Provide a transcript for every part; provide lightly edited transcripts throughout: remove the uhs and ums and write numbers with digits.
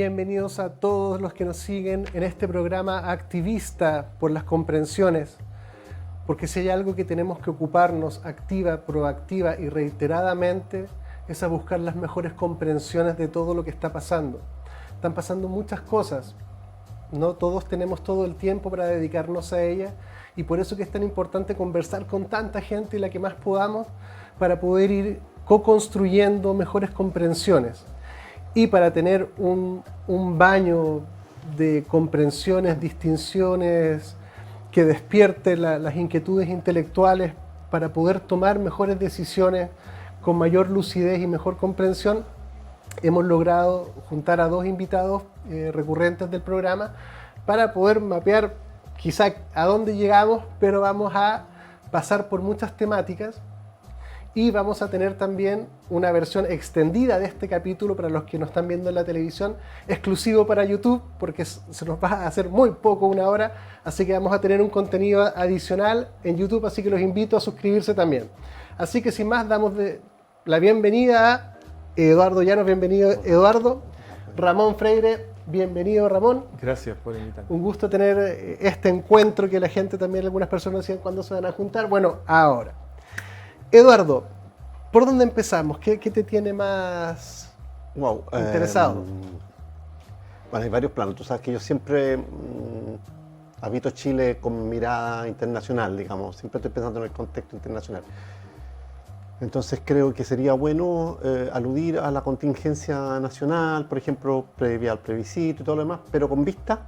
Bienvenidos a todos los que nos siguen en este programa activista por las comprensiones, porque si hay algo que tenemos que ocuparnos activa, proactiva y reiteradamente es a buscar las mejores comprensiones de todo lo que está pasando. Están pasando muchas cosas, no todos tenemos todo el tiempo para dedicarnos a ellas y por eso que es tan importante conversar con tanta gente y la que más podamos para poder ir co-construyendo mejores comprensiones. Y para tener un baño de comprensiones, distinciones, que despierte las inquietudes intelectuales para poder tomar mejores decisiones con mayor lucidez y mejor comprensión, hemos logrado juntar a dos invitados recurrentes del programa para poder mapear quizá a dónde llegamos, pero vamos a pasar por muchas temáticas. Y vamos a tener también una versión extendida de este capítulo para los que nos están viendo en la televisión, exclusivo para YouTube, porque se nos va a hacer muy poco, 1 hora, así que vamos a tener un contenido adicional en YouTube, así que los invito a suscribirse también. Así que sin más, damos la bienvenida a Eduardo Llanos, bienvenido Eduardo, Ramón Freire, bienvenido Ramón. Gracias por invitarme. Un gusto tener este encuentro que la gente también, algunas personas decían cuándo se van a juntar, bueno, ahora. Eduardo, ¿por dónde empezamos? ¿Qué te tiene más interesado? Bueno, hay varios planos. Tú sabes que yo siempre habito Chile con mirada internacional, digamos. Siempre estoy pensando en el contexto internacional. Entonces creo que sería bueno aludir a la contingencia nacional, por ejemplo, previa al plebiscito y todo lo demás, pero con vista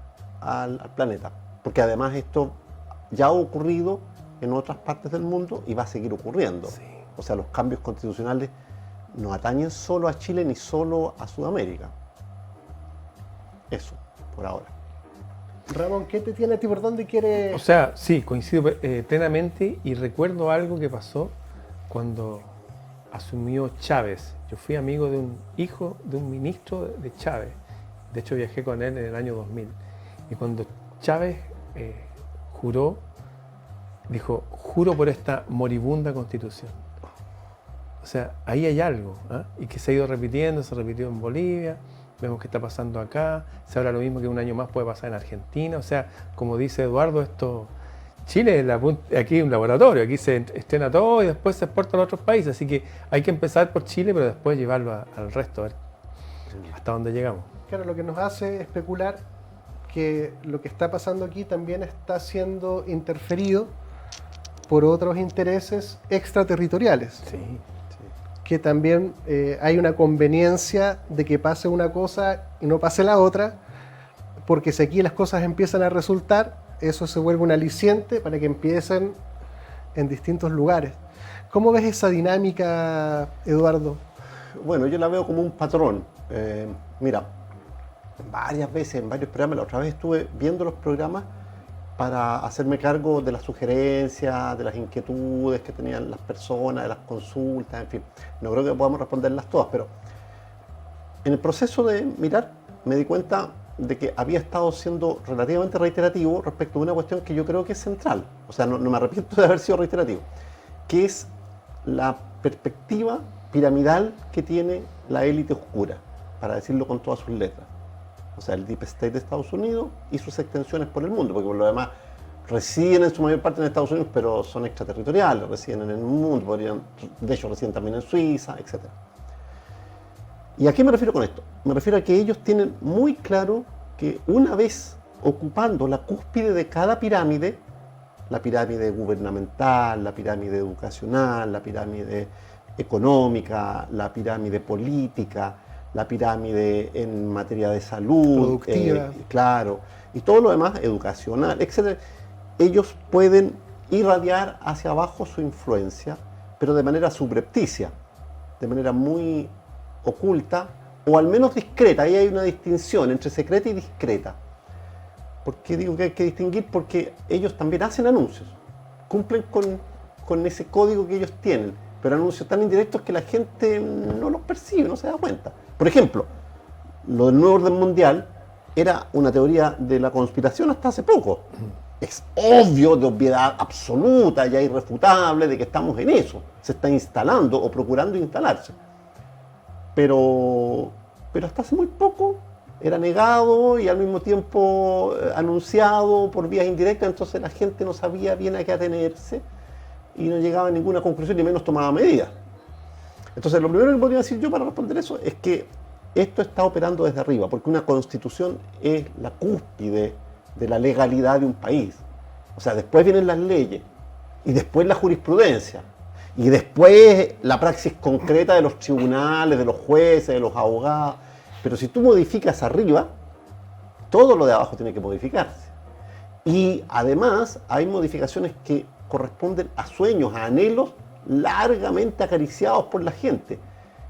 al planeta. Porque además esto ya ha ocurrido en otras partes del mundo y va a seguir ocurriendo. Sí. O sea, los cambios constitucionales no atañen solo a Chile ni solo a Sudamérica. Eso, por ahora. Ramón, ¿qué te tiene a ti? ¿Por dónde quieres...? O sea, sí, coincido plenamente y recuerdo algo que pasó cuando asumió Chávez. Yo fui amigo de un hijo de un ministro de Chávez. De hecho, viajé con él en el año 2000. Y cuando Chávez juró, dijo, juro por esta moribunda constitución. O sea, ahí hay algo, ¿eh? Y que se ha ido repitiendo, se repitió en Bolivia, vemos que está pasando acá, se habla lo mismo que un año más puede pasar en Argentina. O sea, como dice Eduardo, Chile es aquí un laboratorio, aquí se estrena todo y después se exporta a otros países. Así que hay que empezar por Chile, pero después llevarlo al resto, a ver hasta dónde llegamos. Claro, lo que nos hace especular que lo que está pasando aquí también está siendo interferido por otros intereses extraterritoriales. Sí. Que también hay una conveniencia de que pase una cosa y no pase la otra, porque si aquí las cosas empiezan a resultar, eso se vuelve un aliciente para que empiecen en distintos lugares. ¿Cómo ves esa dinámica, Eduardo? Bueno, yo la veo como un patrón. Mira, varias veces en varios programas, la otra vez estuve viendo los programas para hacerme cargo de las sugerencias, de las inquietudes que tenían las personas, de las consultas, en fin. No creo que podamos responderlas todas, pero en el proceso de mirar me di cuenta de que había estado siendo relativamente reiterativo respecto a una cuestión que yo creo que es central. O sea, no me arrepiento de haber sido reiterativo, que es la perspectiva piramidal que tiene la élite oscura, para decirlo con todas sus letras. O sea, el Deep State de Estados Unidos y sus extensiones por el mundo, porque por lo demás residen en su mayor parte en Estados Unidos, pero son extraterritoriales, residen en el mundo, de hecho residen también en Suiza, etc. ¿Y a qué me refiero con esto? Me refiero a que ellos tienen muy claro que una vez ocupando la cúspide de cada pirámide, la pirámide gubernamental, la pirámide educacional, la pirámide económica, la pirámide política, la pirámide en materia de salud, claro, y todo lo demás, educacional, etc. Ellos pueden irradiar hacia abajo su influencia, pero de manera subrepticia, de manera muy oculta, o al menos discreta. Ahí hay una distinción entre secreta y discreta. ¿Por qué digo que hay que distinguir? Porque ellos también hacen anuncios, cumplen con ese código que ellos tienen, pero anuncios tan indirectos que la gente no los percibe, no se da cuenta. Por ejemplo, lo del nuevo orden mundial era una teoría de la conspiración hasta hace poco. Es obvio, de obviedad absoluta, ya irrefutable, de que estamos en eso. Se está instalando o procurando instalarse. Pero hasta hace muy poco era negado y al mismo tiempo anunciado por vías indirectas, entonces la gente no sabía bien a qué atenerse y no llegaba a ninguna conclusión, ni menos tomaba medidas. Entonces, lo primero que podría decir yo para responder eso es que esto está operando desde arriba, porque una constitución es la cúspide de la legalidad de un país. O sea, después vienen las leyes, y después la jurisprudencia, y después la praxis concreta de los tribunales, de los jueces, de los abogados. Pero si tú modificas arriba, todo lo de abajo tiene que modificarse. Y además hay modificaciones que corresponden a sueños, a anhelos largamente acariciados por la gente.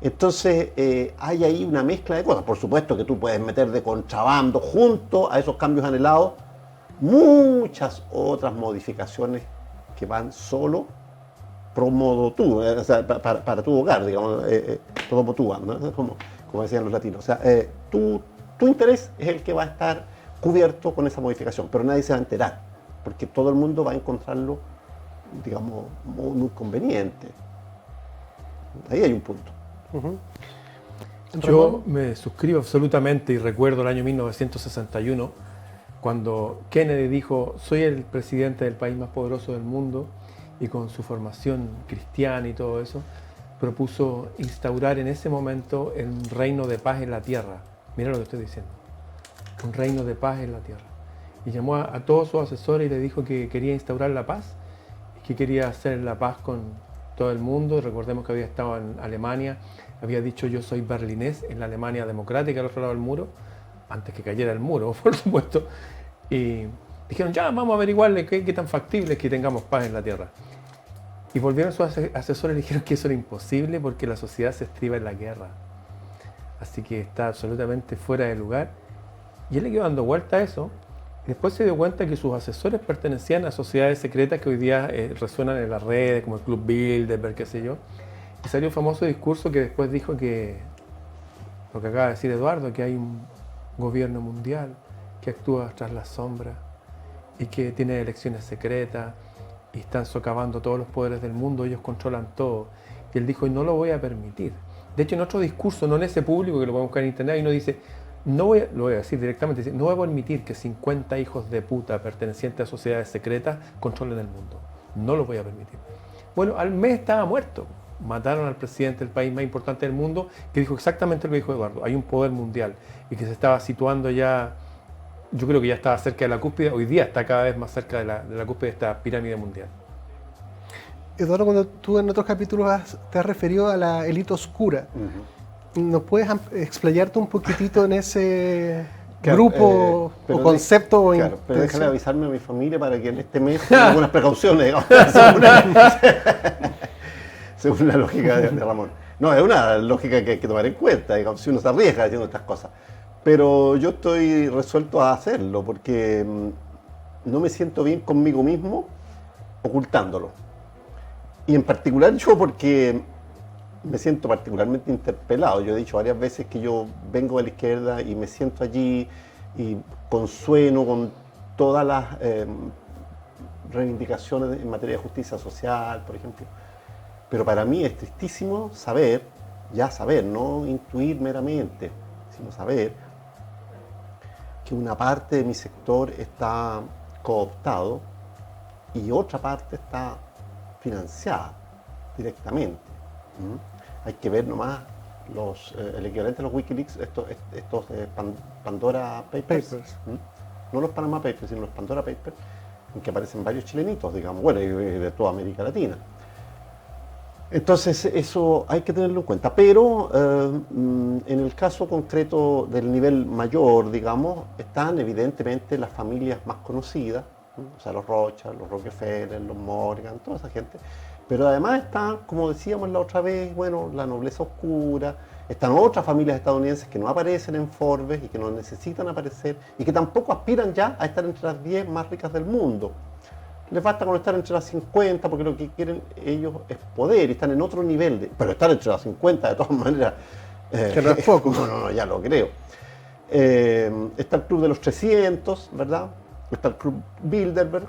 Entonces hay ahí una mezcla de cosas. Por supuesto que tú puedes meter de contrabando junto a esos cambios anhelados muchas otras modificaciones que van solo pro modo tú, o sea, para tu hogar, digamos, pro modo tú, ¿no? Como decían los latinos. O sea, tu interés es el que va a estar cubierto con esa modificación, pero nadie se va a enterar, porque todo el mundo va a encontrarlo, digamos, muy conveniente. Ahí hay un punto. Yo me suscribo absolutamente y recuerdo el año 1961, cuando Kennedy dijo: soy el presidente del país más poderoso del mundo, y con su formación cristiana y todo eso, propuso instaurar en ese momento un reino de paz en la tierra. Mira lo que estoy diciendo, un reino de paz en la tierra. Y llamó a todos sus asesores y le dijo que quería instaurar la paz, que quería hacer la paz con todo el mundo. Recordemos que había estado en Alemania, había dicho: yo soy berlinés, en la Alemania democrática, al otro lado del muro, antes que cayera el muro, por supuesto. Y dijeron: ya, vamos a averiguarle qué tan factible es que tengamos paz en la tierra. Y volvieron sus asesores y dijeron que eso era imposible porque la sociedad se estriba en la guerra. Así que está absolutamente fuera de lugar. Y él le quedó dando vuelta a eso. Y después se dio cuenta que sus asesores pertenecían a sociedades secretas que hoy día resuenan en las redes, como el Club Bilderberg, qué sé yo. Y salió un famoso discurso que después dijo que, lo que acaba de decir Eduardo, que hay un gobierno mundial que actúa tras las sombras y que tiene elecciones secretas y están socavando todos los poderes del mundo, ellos controlan todo. Y él dijo: y no lo voy a permitir. De hecho, en otro discurso, no en ese público, que lo podemos buscar en internet, y uno dice, lo voy a decir directamente, dice: no voy a permitir que 50 hijos de puta pertenecientes a sociedades secretas controlen el mundo. No lo voy a permitir. Bueno, al mes estaba muerto. Mataron al presidente del país más importante del mundo, que dijo exactamente lo que dijo Eduardo: hay un poder mundial, y que se estaba situando ya, yo creo que ya estaba cerca de la cúspide, hoy día está cada vez más cerca de la cúspide de esta pirámide mundial. Eduardo, cuando tú en otros capítulos te has referido a la élite oscura, ¿nos puedes explayarte un poquitito en ese grupo o concepto? Claro, pero déjale avisarme a mi familia para que en este mes tenga algunas precauciones, digamos, según la lógica de Ramón. No, es una lógica que hay que tomar en cuenta, digamos, si uno se arriesga haciendo estas cosas. Pero yo estoy resuelto a hacerlo porque no me siento bien conmigo mismo ocultándolo. Y en particular yo, porque me siento particularmente interpelado. Yo he dicho varias veces que yo vengo de la izquierda y me siento allí y consueno con todas las reivindicaciones en materia de justicia social, por ejemplo. Pero para mí es tristísimo saber, no intuir meramente, sino saber que una parte de mi sector está cooptado y otra parte está financiada directamente. Hay que ver nomás el equivalente a los Wikileaks, estos Pandora Papers. No los Panama Papers, sino los Pandora Papers, en que aparecen varios chilenitos, digamos, bueno, y de toda América Latina. Entonces eso hay que tenerlo en cuenta, pero en el caso concreto del nivel mayor, digamos, están evidentemente las familias más conocidas, o sea, los Rothschild, los Rockefeller, los Morgan, toda esa gente, pero además están, como decíamos la otra vez, bueno, la nobleza oscura, están otras familias estadounidenses que no aparecen en Forbes y que no necesitan aparecer y que tampoco aspiran ya a estar entre las 10 más ricas del mundo. Les basta con estar entre las 50 porque lo que quieren ellos es poder y están en otro nivel, pero estar entre las 50 de todas maneras, que no es poco. No, ya lo creo. Está el Club de los 300, ¿verdad? Está el Club Bilderberg,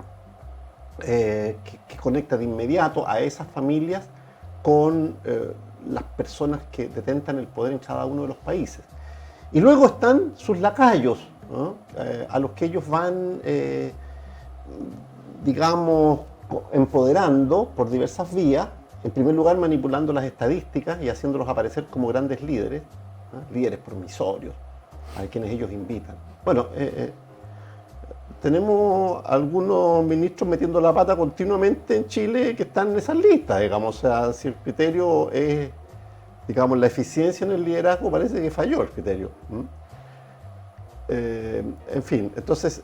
que conecta de inmediato a esas familias con las personas que detentan el poder en cada uno de los países. Y luego están sus lacayos, ¿no? A los que ellos van, digamos, empoderando por diversas vías. En primer lugar, manipulando las estadísticas y haciéndolos aparecer como grandes líderes, ¿no? Líderes promisorios, a quienes ellos invitan. Bueno, tenemos algunos ministros metiendo la pata continuamente en Chile que están en esas listas, digamos. O sea, si el criterio es, digamos, la eficiencia en el liderazgo, parece que falló el criterio. En fin, entonces,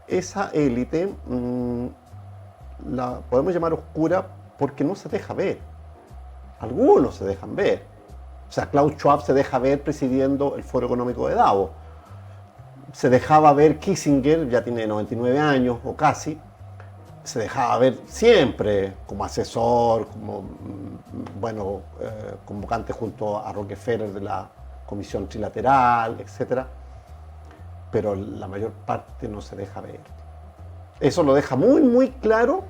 esa élite la podemos llamar oscura porque no se deja ver. Algunos se dejan ver. O sea, Klaus Schwab se deja ver presidiendo el Foro Económico de Davos. Se dejaba ver Kissinger, ya tiene 99 años o casi, se dejaba ver siempre como asesor, como bueno, convocante junto a Rockefeller de la Comisión Trilateral, etc. Pero la mayor parte no se deja ver. Eso lo deja muy, muy claro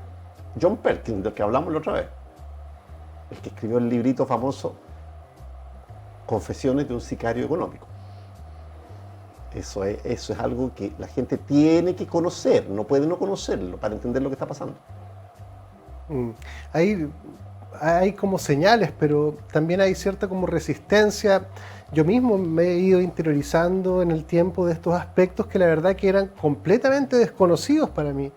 John Perkins, del que hablamos la otra vez, el que escribió el librito famoso Confesiones de un sicario económico. Eso es algo que la gente tiene que conocer, no puede no conocerlo para entender lo que está pasando. Hay como señales, pero también hay cierta como resistencia. Yo mismo me he ido interiorizando en el tiempo de estos aspectos que la verdad que eran completamente desconocidos para mí.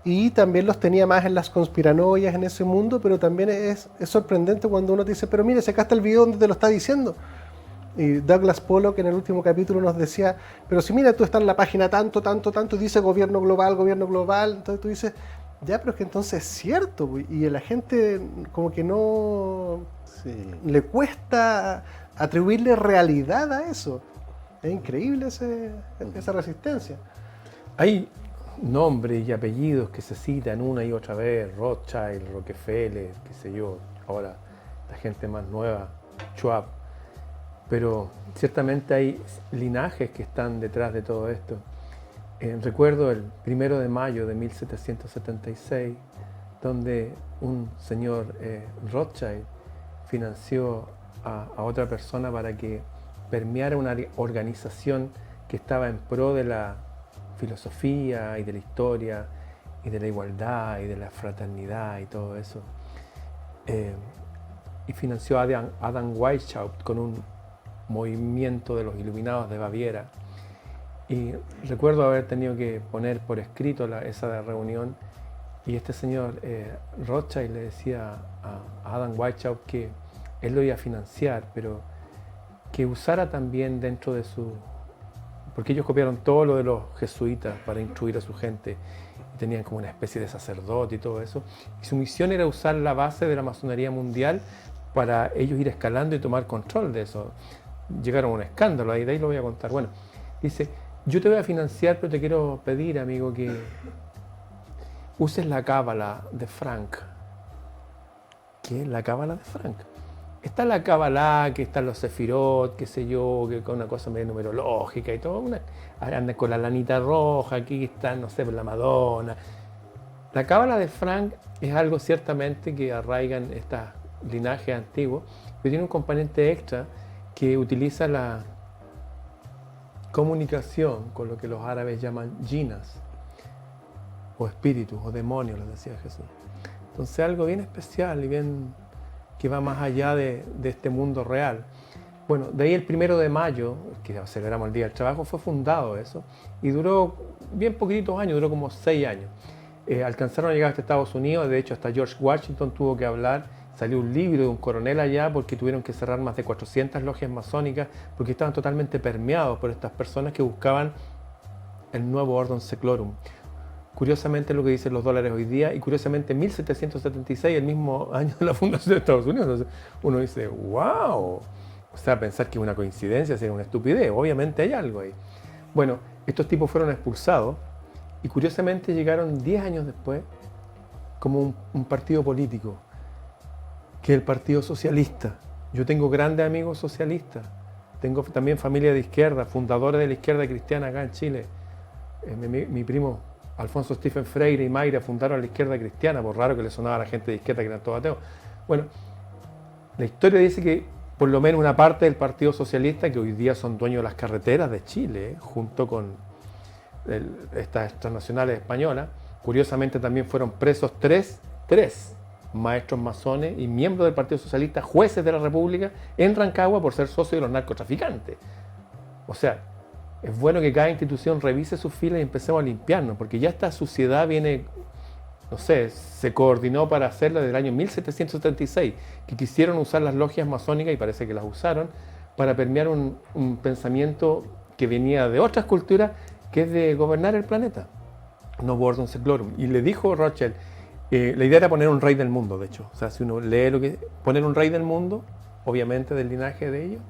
Y también los tenía más en las conspiranoias en ese mundo, pero también es sorprendente cuando uno te dice, pero mire, acá está el video donde te lo está diciendo. Y Douglas Pollock en el último capítulo nos decía, pero si mira, tú estás en la página tanto, y dice gobierno global, entonces tú dices, ya, pero es que entonces es cierto, y a la gente como que no le cuesta atribuirle realidad a eso. Es increíble esa resistencia. Hay nombres y apellidos que se citan una y otra vez, Rothschild, Rockefeller, qué sé yo, ahora la gente más nueva, Schwab. Pero ciertamente hay linajes que están detrás de todo esto. Recuerdo el 1 de mayo de 1776, donde un señor Rothschild financió a otra persona para que permeara una organización que estaba en pro de la filosofía y de la historia y de la igualdad y de la fraternidad y todo eso. Y financió a Adam Weishaupt con un movimiento de los Iluminados de Baviera. Y recuerdo haber tenido que poner por escrito esa reunión, y este señor Rothschild le decía a Adam Weishaupt que él lo iba a financiar, pero que usara también dentro de su... Porque ellos copiaron todo lo de los jesuitas para instruir a su gente, y tenían como una especie de sacerdote y todo eso, y su misión era usar la base de la masonería mundial para ellos ir escalando y tomar control de eso. Llegaron a un escándalo, ahí de ahí lo voy a contar. Bueno, dice, yo te voy a financiar, pero te quiero pedir, amigo, que uses la cábala de Frank. ¿Qué es la cábala de Frank? Está la cábala, que están los sefirot, qué sé yo, que con una cosa medio numerológica y todo. Andan con la lanita roja, aquí está, no sé, la Madonna. La cábala de Frank es algo ciertamente que arraiga en estos linajes antiguos, pero tiene un componente extra que utiliza la comunicación con lo que los árabes llaman jinas, o espíritus, o demonios, les decía Jesús. Entonces algo bien especial y bien que va más allá de este mundo real. Bueno, de ahí el 1 de mayo, que celebramos el Día del Trabajo, fue fundado eso, y duró bien poquitos años, duró como 6 años. Alcanzaron a llegar hasta Estados Unidos, de hecho hasta George Washington tuvo que hablar, salió un libro de un coronel allá porque tuvieron que cerrar más de 400 logias masónicas porque estaban totalmente permeados por estas personas que buscaban el nuevo Ordem Seclorum. Curiosamente lo que dicen los dólares hoy día, y curiosamente en 1776, el mismo año de la fundación de Estados Unidos. Entonces uno dice, wow, o sea, pensar que es una coincidencia sería una estupidez, obviamente hay algo ahí. Bueno, estos tipos fueron expulsados y curiosamente llegaron 10 años después como un partido político, que es el Partido Socialista. Yo tengo grandes amigos socialistas, tengo también familia de izquierda, fundadores de la izquierda cristiana acá en Chile. Mi primo Alfonso Stephen Freire y Mayra fundaron la izquierda cristiana, por raro que le sonaba a la gente de izquierda que eran todos ateos. Bueno, la historia dice que por lo menos una parte del Partido Socialista, que hoy día son dueños de las carreteras de Chile, junto con estas transnacionales españolas. Curiosamente también fueron presos tres maestros masones y miembros del Partido Socialista, jueces de la República, en Rancagua por ser socios de los narcotraficantes. O sea, es bueno que cada institución revise sus filas y empecemos a limpiarnos, porque ya esta suciedad viene, no sé, se coordinó para hacerlo desde el año 1776, que quisieron usar las logias masónicas, y parece que las usaron, para permear un pensamiento que venía de otras culturas, que es de gobernar el planeta. No Ordinum Seclorum. Y le dijo Rothschild, la idea era poner un rey del mundo, de hecho. O sea, si uno lee lo que... Poner un rey del mundo, obviamente del linaje de ellos,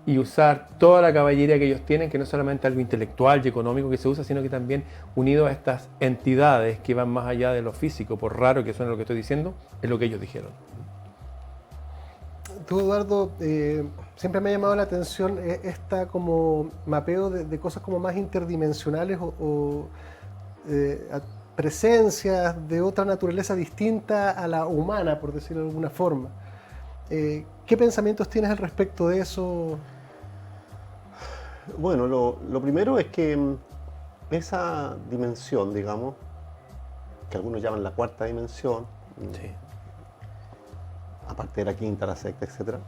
y usar toda la caballería que ellos tienen, que no es solamente algo intelectual y económico que se usa, sino que también unido a estas entidades que van más allá de lo físico, por raro que suene lo que estoy diciendo, es lo que ellos dijeron. Tú, Eduardo, siempre me ha llamado la atención esta como mapeo de cosas como más interdimensionales o presencias de otra naturaleza distinta a la humana, por decirlo de alguna forma. ¿Qué pensamientos tienes al respecto de eso? Bueno, lo primero es que esa dimensión, digamos, que algunos llaman la cuarta dimensión, Sí. aparte de la quinta, la sexta, etc.,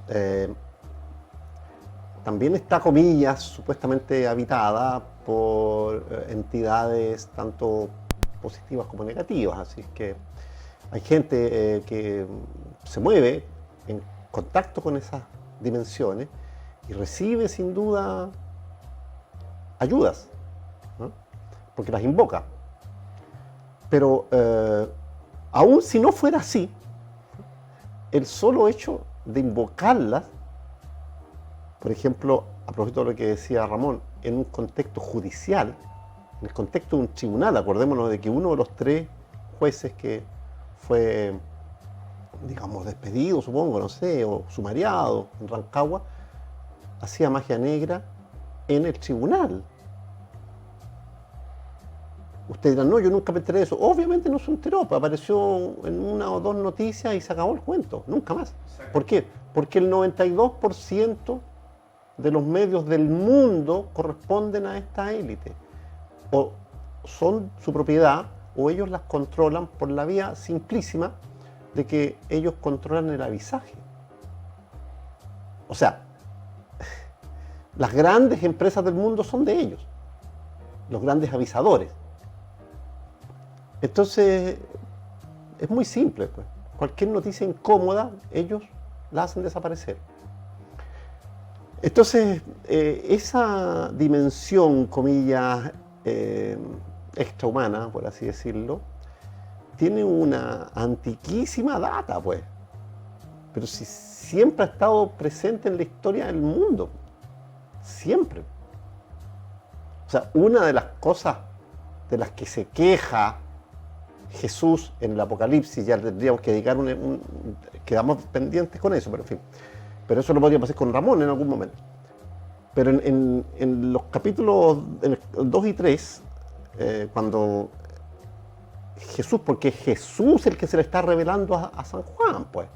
también está, comillas, supuestamente habitada por entidades tanto positivas como negativas. Así es que hay gente que se mueve en contacto con esas dimensiones y recibe sin duda ayudas, ¿no? Porque las invoca. Pero aún si no fuera así, el solo hecho de invocarlas, por ejemplo, a propósito de lo que decía Ramón, en un contexto judicial, en el contexto de un tribunal, acordémonos de que uno de los 3 jueces que fue, digamos, despedido, supongo, no sé, o sumariado en Rancagua, hacía magia negra en el tribunal. Ustedes dirán, no, yo nunca me enteré de eso. Obviamente no se enteró, apareció en una o 2 noticias y se acabó el cuento, nunca más. ¿Por qué? Porque el 92% de los medios del mundo corresponden a esta élite. O son su propiedad, o ellos las controlan por la vía simplísima de que ellos controlan el avisaje. O sea, las grandes empresas del mundo son de ellos, los grandes avisadores. Entonces, es muy simple, pues. Cualquier noticia incómoda, ellos la hacen desaparecer. Entonces, esa dimensión, comillas, extrahumana, por así decirlo, tiene una antiquísima data, pues. Pero si siempre ha estado presente en la historia del mundo. Siempre. O sea, una de las cosas de las que se queja Jesús en el Apocalipsis, ya tendríamos que dedicar quedamos pendientes con eso, pero en fin. Pero eso lo podríamos hacer con Ramón en algún momento. Pero en los capítulos 2 y 3, cuando Jesús, porque es Jesús el que se le está revelando a San Juan, pues,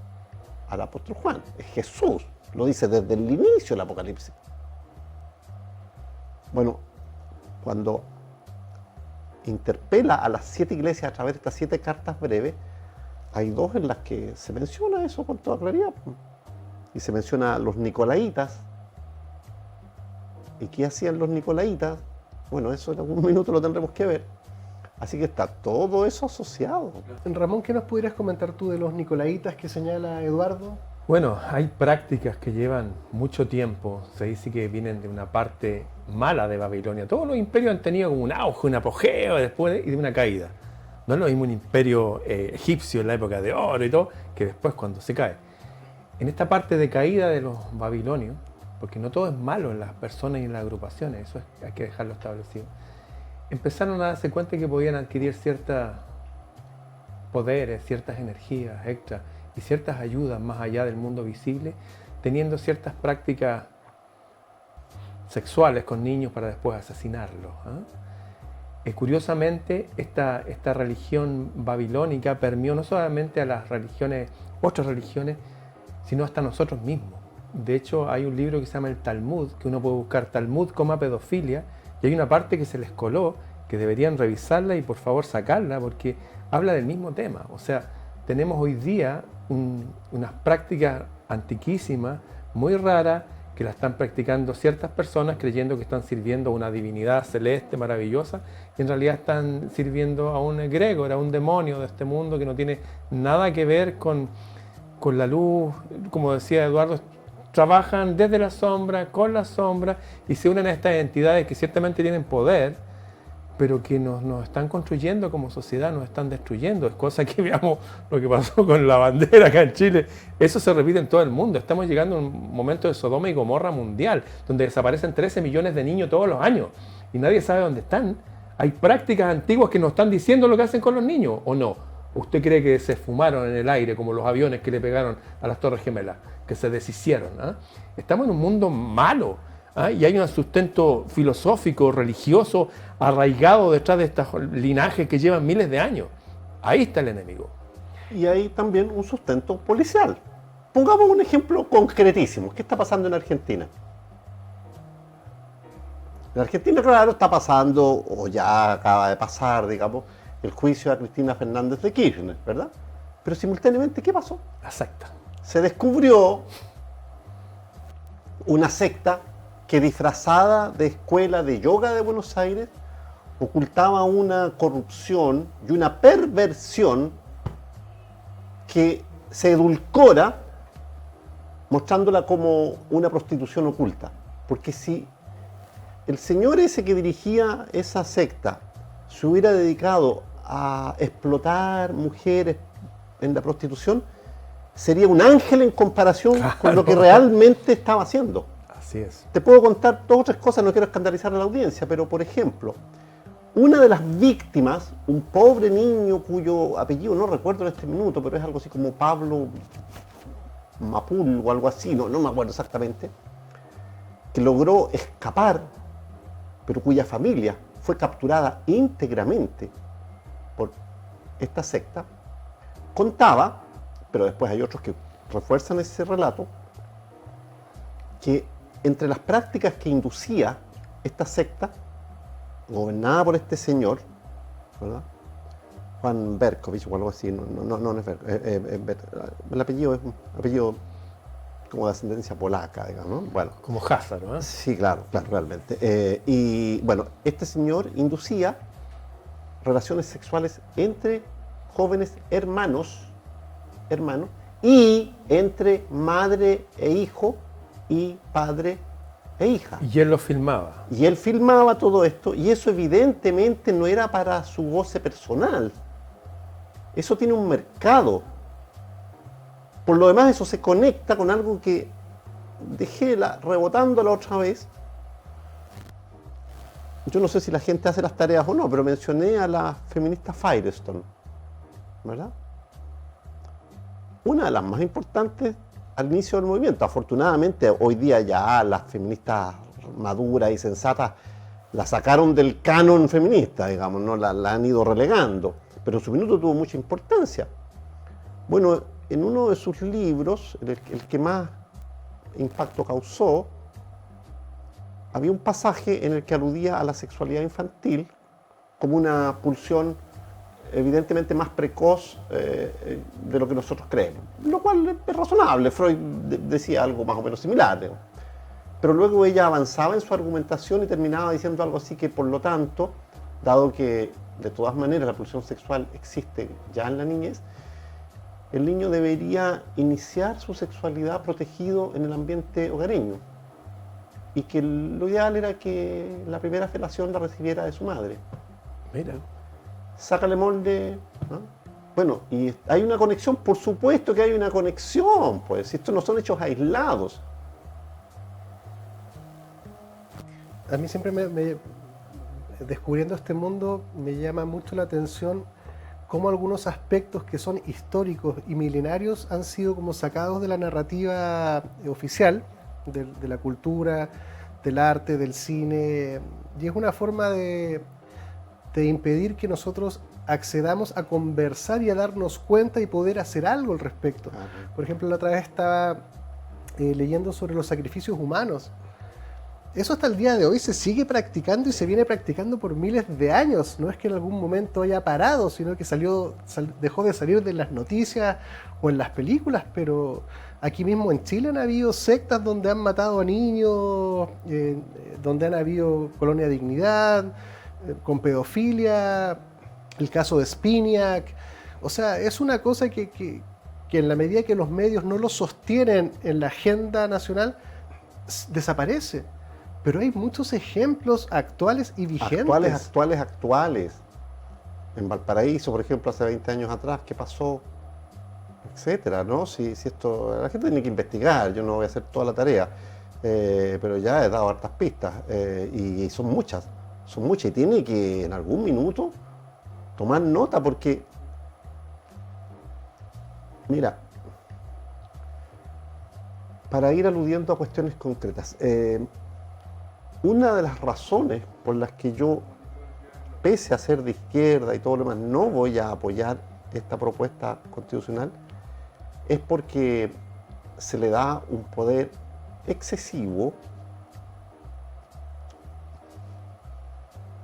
al apóstol Juan, es Jesús, lo dice desde el inicio del Apocalipsis. Bueno, cuando interpela a las 7 iglesias a través de estas 7 cartas breves, hay 2 en las que se menciona eso con toda claridad. Y se menciona a los nicolaitas. ¿Y qué hacían los nicolaitas? Bueno, eso en algún minuto lo tendremos que ver. Así que está todo eso asociado. Ramón, ¿qué nos pudieras comentar tú de los nicolaitas que señala Eduardo? Bueno, hay prácticas que llevan mucho tiempo, se dice que vienen de una parte mala de Babilonia. Todos los imperios han tenido como un auge, un apogeo después y de una caída. No es lo mismo un imperio egipcio en la época de oro y todo, que después cuando se cae. En esta parte de caída de los babilonios, porque no todo es malo en las personas y en las agrupaciones, eso hay que dejarlo establecido, empezaron a darse cuenta que podían adquirir ciertos poderes, ciertas energías extras y ciertas ayudas más allá del mundo visible, teniendo ciertas prácticas sexuales con niños para después asesinarlos. Curiosamente, esta religión babilónica permeó no solamente a las religiones, otras religiones, sino hasta nosotros mismos. De hecho, hay un libro que se llama el Talmud, que uno puede buscar Talmud, pedofilia, y hay una parte que se les coló, que deberían revisarla y por favor sacarla, porque habla del mismo tema. O sea, tenemos hoy día unas prácticas antiquísimas, muy raras, que la están practicando ciertas personas creyendo que están sirviendo a una divinidad celeste, maravillosa, y en realidad están sirviendo a un egregor, a un demonio de este mundo que no tiene nada que ver con la luz. Como decía Eduardo, trabajan desde la sombra, con la sombra, y se unen a estas entidades que ciertamente tienen poder, pero que nos están construyendo como sociedad, nos están destruyendo. Es cosa que veamos lo que pasó con la bandera acá en Chile. Eso se repite en todo el mundo. Estamos llegando a un momento de Sodoma y Gomorra mundial, donde desaparecen 13 millones de niños todos los años y nadie sabe dónde están. Hay prácticas antiguas que nos están diciendo lo que hacen con los niños, ¿o no? ¿Usted cree que se esfumaron en el aire como los aviones que le pegaron a las Torres Gemelas, que se deshicieron? Estamos en un mundo malo. Y hay un sustento filosófico, religioso, arraigado detrás de estos linajes que llevan miles de años. Ahí está el enemigo. Y hay también un sustento policial. Pongamos un ejemplo concretísimo. ¿Qué está pasando en Argentina? En Argentina, claro, está pasando, o ya acaba de pasar, digamos, el juicio a Cristina Fernández de Kirchner, ¿verdad? Pero simultáneamente, ¿qué pasó? La secta. Se descubrió una secta que, disfrazada de escuela de yoga de Buenos Aires, ocultaba una corrupción y una perversión que se edulcora mostrándola como una prostitución oculta. Porque si el señor ese que dirigía esa secta se hubiera dedicado a explotar mujeres en la prostitución, sería un ángel en comparación con lo que realmente estaba haciendo. Así es. Te puedo contar 2 o 3 cosas, no quiero escandalizar a la audiencia, pero por ejemplo, una de las víctimas, un pobre niño cuyo apellido no recuerdo en este minuto, pero es algo así como Pablo Mapul o algo así, no me acuerdo exactamente, que logró escapar, pero cuya familia fue capturada íntegramente por esta secta, contaba, pero después hay otros que refuerzan ese relato, que entre las prácticas que inducía esta secta, gobernada por este señor, ¿verdad? Juan Berkovich o algo así, no es el apellido es un apellido como de ascendencia polaca, digamos, ¿no? Bueno. Como Hazard, ¿no? Sí, claro, realmente. Y bueno, este señor inducía relaciones sexuales entre jóvenes hermanos, y entre madre e hijo y padre e hija. Y él lo filmaba. Y él filmaba todo esto, y eso evidentemente no era para su goce personal. Eso tiene un mercado. Por lo demás, eso se conecta con algo que dejé rebotando la otra vez. Yo no sé si la gente hace las tareas o no, pero mencioné a la feminista Firestone, ¿verdad? Una de las más importantes al inicio del movimiento. Afortunadamente, hoy día ya las feministas maduras y sensatas la sacaron del canon feminista, digamos, ¿no? La han ido relegando, pero en su minuto tuvo mucha importancia. Bueno, en uno de sus libros, el que más impacto causó, había un pasaje en el que aludía a la sexualidad infantil como una pulsión evidentemente más precoz de lo que nosotros creemos, lo cual es razonable. Freud decía algo más o menos similar, ¿no? Pero luego ella avanzaba en su argumentación y terminaba diciendo algo así que, por lo tanto, dado que de todas maneras la pulsión sexual existe ya en la niñez, el niño debería iniciar su sexualidad protegido en el ambiente hogareño, y que lo ideal era que la primera felación la recibiera de su madre. Mira. Sácale molde, ¿no? Bueno, y hay una conexión, por supuesto que hay una conexión, pues estos no son hechos aislados. A mí siempre descubriendo este mundo me llama mucho la atención cómo algunos aspectos que son históricos y milenarios han sido como sacados de la narrativa oficial, de la cultura, del arte, del cine, y es una forma de impedir que nosotros accedamos a conversar y a darnos cuenta y poder hacer algo al respecto. Por ejemplo, la otra vez estaba leyendo sobre los sacrificios humanos. Eso hasta el día de hoy se sigue practicando y se viene practicando por miles de años. No es que en algún momento haya parado, sino que dejó de salir de las noticias o en las películas, pero aquí mismo en Chile han habido sectas donde han matado a niños, donde han habido Colonia Dignidad, con pedofilia, el caso de Spiniak. O sea, es una cosa que en la medida que los medios no lo sostienen en la agenda nacional, desaparece. Pero hay muchos ejemplos actuales y vigentes. Actuales. En Valparaíso, por ejemplo, hace 20 años atrás, ¿qué pasó? Etcétera, ¿no? Si esto, la gente tiene que investigar, yo no voy a hacer toda la tarea, pero ya he dado hartas pistas, y son muchas, y tiene que en algún minuto tomar nota, porque, mira, para ir aludiendo a cuestiones concretas, una de las razones por las que yo, pese a ser de izquierda y todo lo demás, no voy a apoyar esta propuesta constitucional, es porque se le da un poder excesivo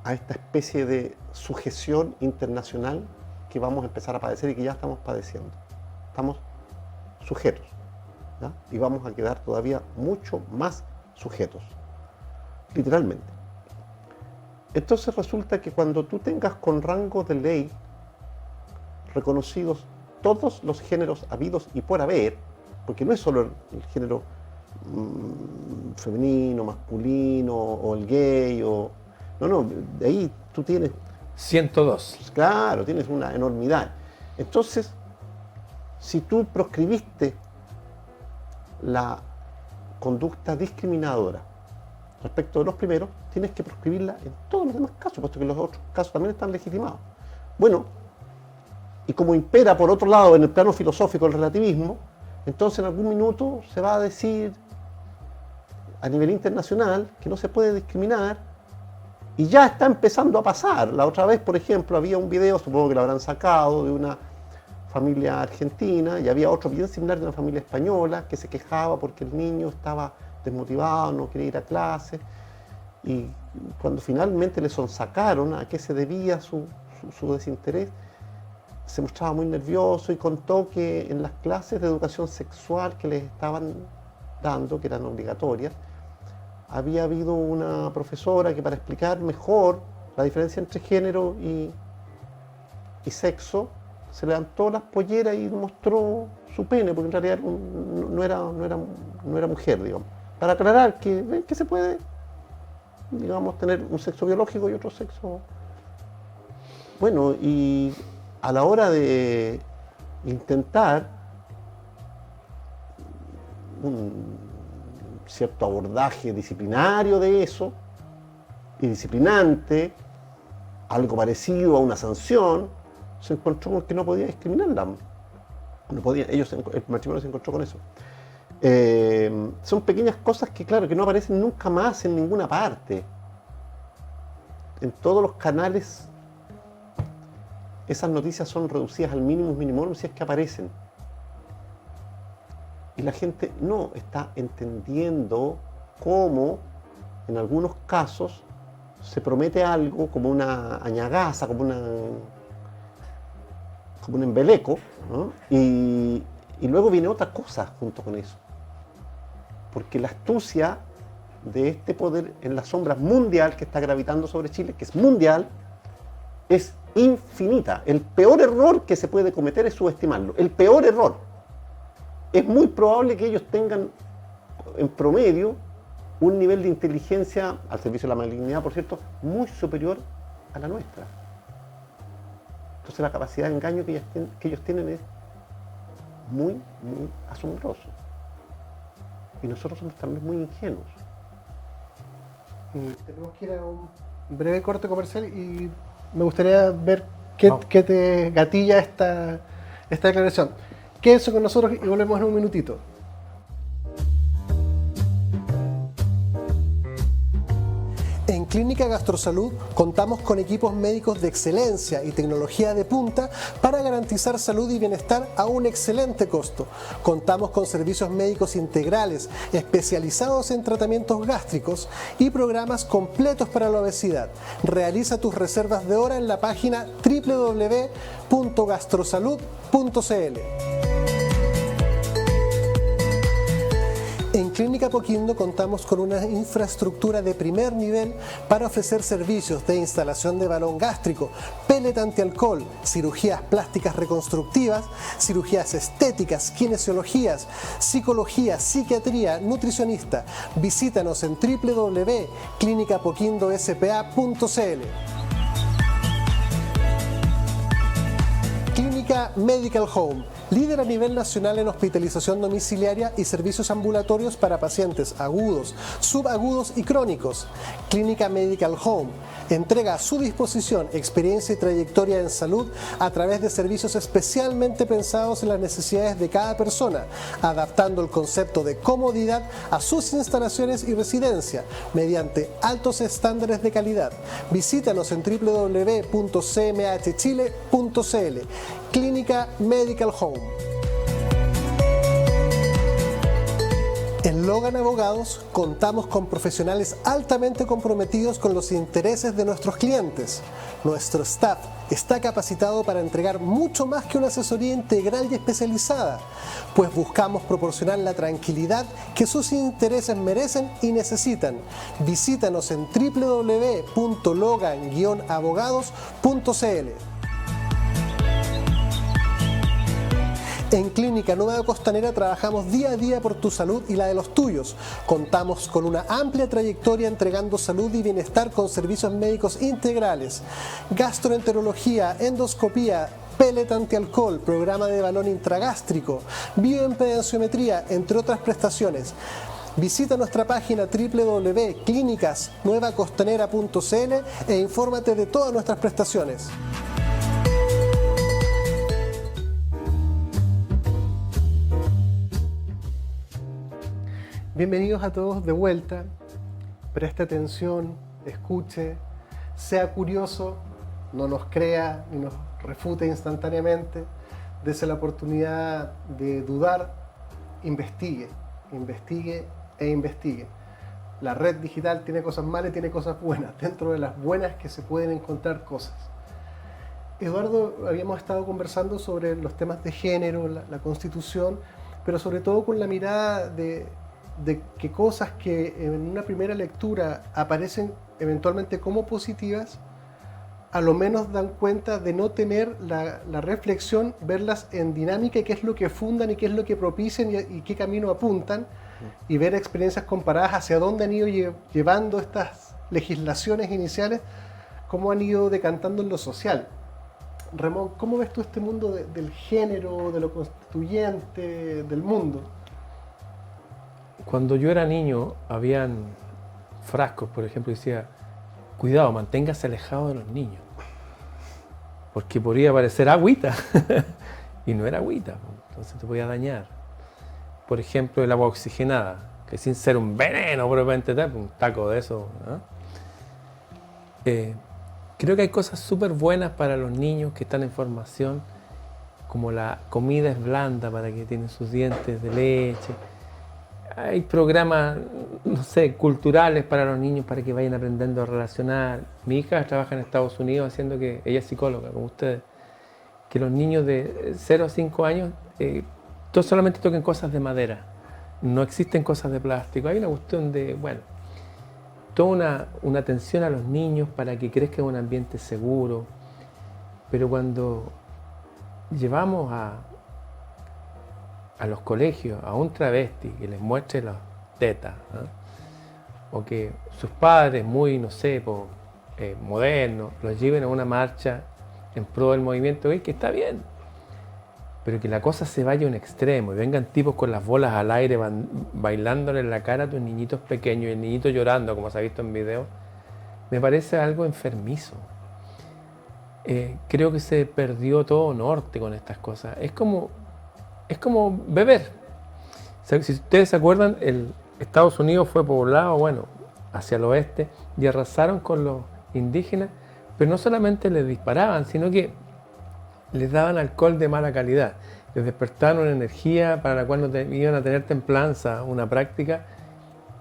a esta especie de sujeción internacional que vamos a empezar a padecer y que ya estamos padeciendo. Estamos sujetos, ¿ya? Y vamos a quedar todavía mucho más sujetos, literalmente. Entonces resulta que cuando tú tengas con rango de ley reconocidos todos los géneros habidos y por haber, porque no es solo el género femenino, masculino, o el gay, no, de ahí tú tienes... 102. Claro, tienes una enormidad. Entonces, si tú proscribiste la conducta discriminadora respecto de los primeros, tienes que proscribirla en todos los demás casos, puesto que los otros casos también están legitimados. Bueno, y como impera por otro lado en el plano filosófico el relativismo, entonces en algún minuto se va a decir a nivel internacional que no se puede discriminar, y ya está empezando a pasar. La otra vez, por ejemplo, había un video, supongo que lo habrán sacado, de una familia argentina, y había otro bien similar de una familia española que se quejaba porque el niño estaba desmotivado, no quería ir a clase, y cuando finalmente le sonsacaron a qué se debía su desinterés, se mostraba muy nervioso y contó que en las clases de educación sexual que les estaban dando, que eran obligatorias, había habido una profesora que, para explicar mejor la diferencia entre género y sexo, se levantó las polleras y mostró su pene, porque en realidad no era mujer, digamos, para aclarar que se puede, digamos, tener un sexo biológico y otro sexo. Bueno, y a la hora de intentar un cierto abordaje disciplinario de eso, y disciplinante, algo parecido a una sanción, se encontró con que no podía discriminarla. No podía, el matrimonio se encontró con eso. Son pequeñas cosas que, claro, que no aparecen nunca más en ninguna parte. En todos los canales esas noticias son reducidas al mínimo si es que aparecen. Y la gente no está entendiendo cómo, en algunos casos, se promete algo como una añagaza, como un embeleco, ¿no? Y luego viene otra cosa junto con eso. Porque la astucia de este poder en la sombra mundial que está gravitando sobre Chile, que es mundial, es infinita. El peor error que se puede cometer es subestimarlo. El peor error. Es muy probable que ellos tengan en promedio un nivel de inteligencia, al servicio de la malignidad, por cierto, muy superior a la nuestra. Entonces la capacidad de engaño que ellos tienen es muy, muy asombroso. Y nosotros somos también muy ingenuos. Tenemos que ir a un breve corte comercial y me gustaría ver qué te gatilla esta declaración. Quédense con nosotros y volvemos en un minutito. En Clínica Gastrosalud contamos con equipos médicos de excelencia y tecnología de punta para garantizar salud y bienestar a un excelente costo. Contamos con servicios médicos integrales especializados en tratamientos gástricos y programas completos para la obesidad. Realiza tus reservas de hora en la página www.gastrosalud.cl. En Clínica Apoquindo contamos con una infraestructura de primer nivel para ofrecer servicios de instalación de balón gástrico, pellet antialcohol, cirugías plásticas reconstructivas, cirugías estéticas, kinesiologías, psicología, psiquiatría, nutricionista. Visítanos en www.clinicapoquindospa.cl. Clínica Medical Home, líder a nivel nacional en hospitalización domiciliaria y servicios ambulatorios para pacientes agudos, subagudos y crónicos. Clínica Medical Home entrega a su disposición experiencia y trayectoria en salud a través de servicios especialmente pensados en las necesidades de cada persona, adaptando el concepto de comodidad a sus instalaciones y residencia mediante altos estándares de calidad. Visítanos en www.cmhchile.cl. Clínica Medical Home. En Logan Abogados contamos con profesionales altamente comprometidos con los intereses de nuestros clientes. Nuestro staff está capacitado para entregar mucho más que una asesoría integral y especializada, pues buscamos proporcionar la tranquilidad que sus intereses merecen y necesitan. Visítanos en www.logan-abogados.cl. En Clínica Nueva Costanera trabajamos día a día por tu salud y la de los tuyos. Contamos con una amplia trayectoria entregando salud y bienestar con servicios médicos integrales, gastroenterología, endoscopía, pellet antialcohol, programa de balón intragástrico, bioimpedenciometría, entre otras prestaciones. Visita nuestra página www.clinicasnuevacostanera.cl e infórmate de todas nuestras prestaciones. Bienvenidos a todos de vuelta. Preste atención, escuche, sea curioso, no nos crea ni nos refute instantáneamente. Dese la oportunidad de dudar, investigue e investigue. La red digital tiene cosas malas y tiene cosas buenas. Dentro de las buenas que se pueden encontrar cosas. Eduardo, habíamos estado conversando sobre los temas de género, la Constitución, pero sobre todo con la mirada de que cosas que en una primera lectura aparecen eventualmente como positivas, a lo menos dan cuenta de no tener la reflexión, verlas en dinámica y qué es lo que fundan y qué es lo que propician y qué camino apuntan, y ver experiencias comparadas hacia dónde han ido llevando estas legislaciones iniciales, cómo han ido decantando en lo social. Ramón, ¿cómo ves tú este mundo del género, de lo constituyente, del mundo? Cuando yo era niño, habían frascos, por ejemplo, que decía, cuidado, manténgase alejado de los niños, porque podría parecer agüita, y no era agüita, entonces te podía dañar. Por ejemplo, el agua oxigenada, que sin ser un veneno propiamente tal, un taco de eso, ¿no? Creo que hay cosas súper buenas para los niños que están en formación, como la comida es blanda para que tienen sus dientes de leche. Hay programas, no sé, culturales para los niños para que vayan aprendiendo a relacionar. Mi hija trabaja en Estados Unidos haciendo que, ella es psicóloga, como ustedes, que los niños de 0 a 5 años todos solamente toquen cosas de madera. No existen cosas de plástico. Hay una cuestión de, bueno, toda una atención a los niños para que crezcan en un ambiente seguro. Pero cuando llevamos a los colegios, a un travesti que les muestre las tetas, ¿no? O que sus padres muy, no sé, modernos, los lleven a una marcha en pro del movimiento gay, que está bien, pero que la cosa se vaya a un extremo y vengan tipos con las bolas al aire bailándole en la cara a tus niñitos pequeños y el niñito llorando, como se ha visto en video, me parece algo enfermizo. Creo que se perdió todo norte con estas cosas. Es como beber. O sea, si ustedes se acuerdan, Estados Unidos fue poblado, bueno, hacia el oeste y arrasaron con los indígenas, pero no solamente les disparaban, sino que les daban alcohol de mala calidad, les despertaban una energía para la cual no iban a tener templanza, una práctica,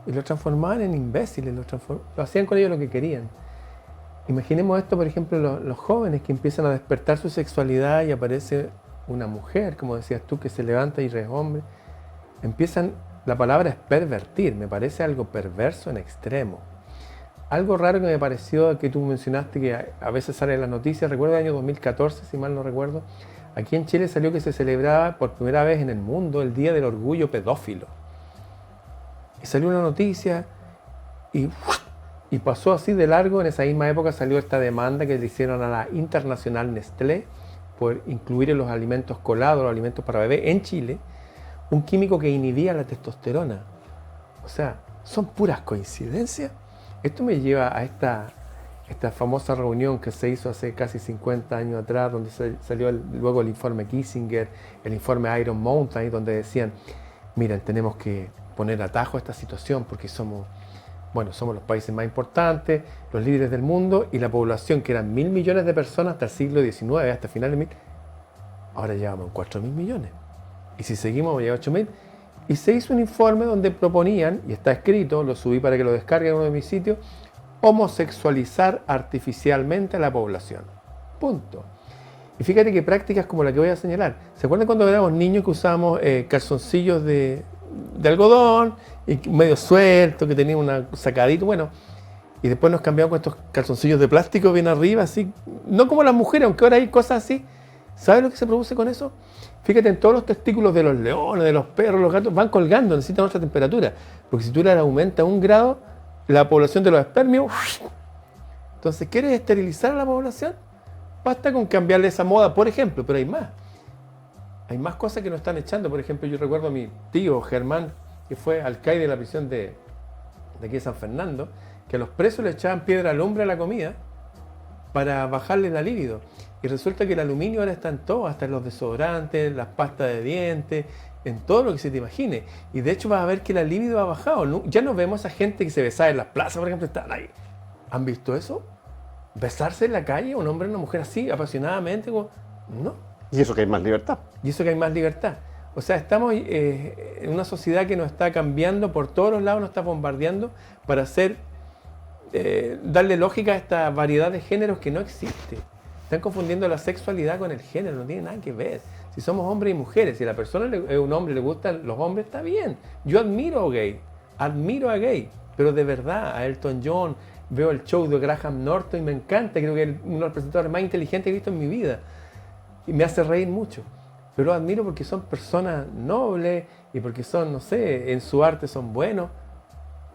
y los transformaban en imbéciles, lo hacían con ellos lo que querían. Imaginemos esto, por ejemplo, los jóvenes que empiezan a despertar su sexualidad y aparece una mujer, como decías tú, que se levanta y es hombre, la palabra es pervertir, me parece algo perverso en extremo. Algo raro que me pareció, que tú mencionaste, que a veces sale en las noticias, recuerdo el año 2014, si mal no recuerdo, aquí en Chile salió que se celebraba por primera vez en el mundo el Día del Orgullo Pedófilo. Y salió una noticia y pasó así de largo. En esa misma época salió esta demanda que le hicieron a la Internacional Nestlé por incluir en los alimentos colados, los alimentos para bebé en Chile, un químico que inhibía la testosterona. O sea, ¿son puras coincidencias? Esto me lleva a esta famosa reunión que se hizo hace casi 50 años atrás, donde salió luego el informe Kissinger, el informe Iron Mountain, donde decían, miren, tenemos que poner atajo a esta situación porque somos los países más importantes, los líderes del mundo, y la población, que eran 1.000 millones de personas hasta el siglo XIX, hasta finales de 1000, ahora llevamos 4.000 millones. Y si seguimos, vamos a llegar a 8.000. Y se hizo un informe donde proponían, y está escrito, lo subí para que lo descarguen en uno de mis sitios, homosexualizar artificialmente a la población. Punto. Y fíjate que prácticas como la que voy a señalar. ¿Se acuerdan cuando éramos niños que usábamos calzoncillos de algodón, y medio suelto, que tenían una sacadito? Bueno, y después nos cambiamos con estos calzoncillos de plástico bien arriba, así, no como las mujeres, aunque ahora hay cosas así. ¿Sabes lo que se produce con eso? Fíjate, en todos los testículos de los leones, de los perros, los gatos, van colgando, necesitan otra temperatura. Porque si tú le aumentas 1 grado, la población de los espermios... Entonces, ¿quieres esterilizar a la población? Basta con cambiarle esa moda, por ejemplo, pero hay más. Hay más cosas que nos están echando. Por ejemplo, yo recuerdo a mi tío Germán, que fue alcaide de la prisión de aquí de San Fernando, que a los presos le echaban piedra al lumbre a la comida para bajarle la libido. Y resulta que el aluminio ahora está en todo, hasta en los desodorantes, las pastas de dientes, en todo lo que se te imagine. Y de hecho vas a ver que la libido ha bajado. Ya no vemos a esa gente que se besaba en las plazas, por ejemplo, están ahí. ¿Han visto eso? ¿Besarse en la calle, un hombre y una mujer así, apasionadamente? No. Y eso que hay más libertad. Y eso que hay más libertad. O sea, estamos en una sociedad que nos está cambiando por todos los lados, nos está bombardeando para darle lógica a esta variedad de géneros que no existe. Están confundiendo la sexualidad con el género, no tiene nada que ver. Si somos hombres y mujeres, si a la persona es un hombre y le gustan los hombres, está bien. Yo admiro a gay, pero de verdad, a Elton John, veo el show de Graham Norton y me encanta, creo que es uno de los presentadores más inteligentes que he visto en mi vida. Y me hace reír mucho. Pero lo admiro porque son personas nobles y porque son, no sé, en su arte son buenos.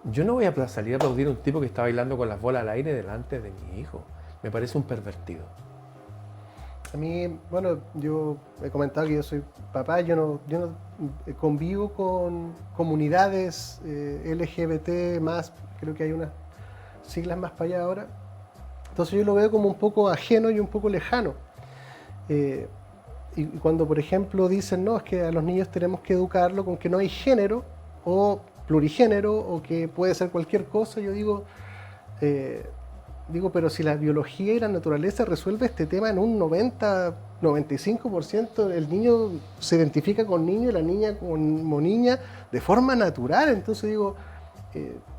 Yo no voy a salir a aplaudir a un tipo que está bailando con las bolas al aire delante de mi hijo. Me parece un pervertido. A mí, bueno, yo he comentado que yo soy papá, yo no convivo con comunidades LGBT más, creo que hay unas siglas más para allá ahora. Entonces yo lo veo como un poco ajeno y un poco lejano. Y cuando, por ejemplo, dicen, no, es que a los niños tenemos que educarlo con que no hay género o plurigénero o que puede ser cualquier cosa, yo digo, pero si la biología y la naturaleza resuelve este tema en un 95%, el niño se identifica con niño y la niña como niña de forma natural. Entonces digo,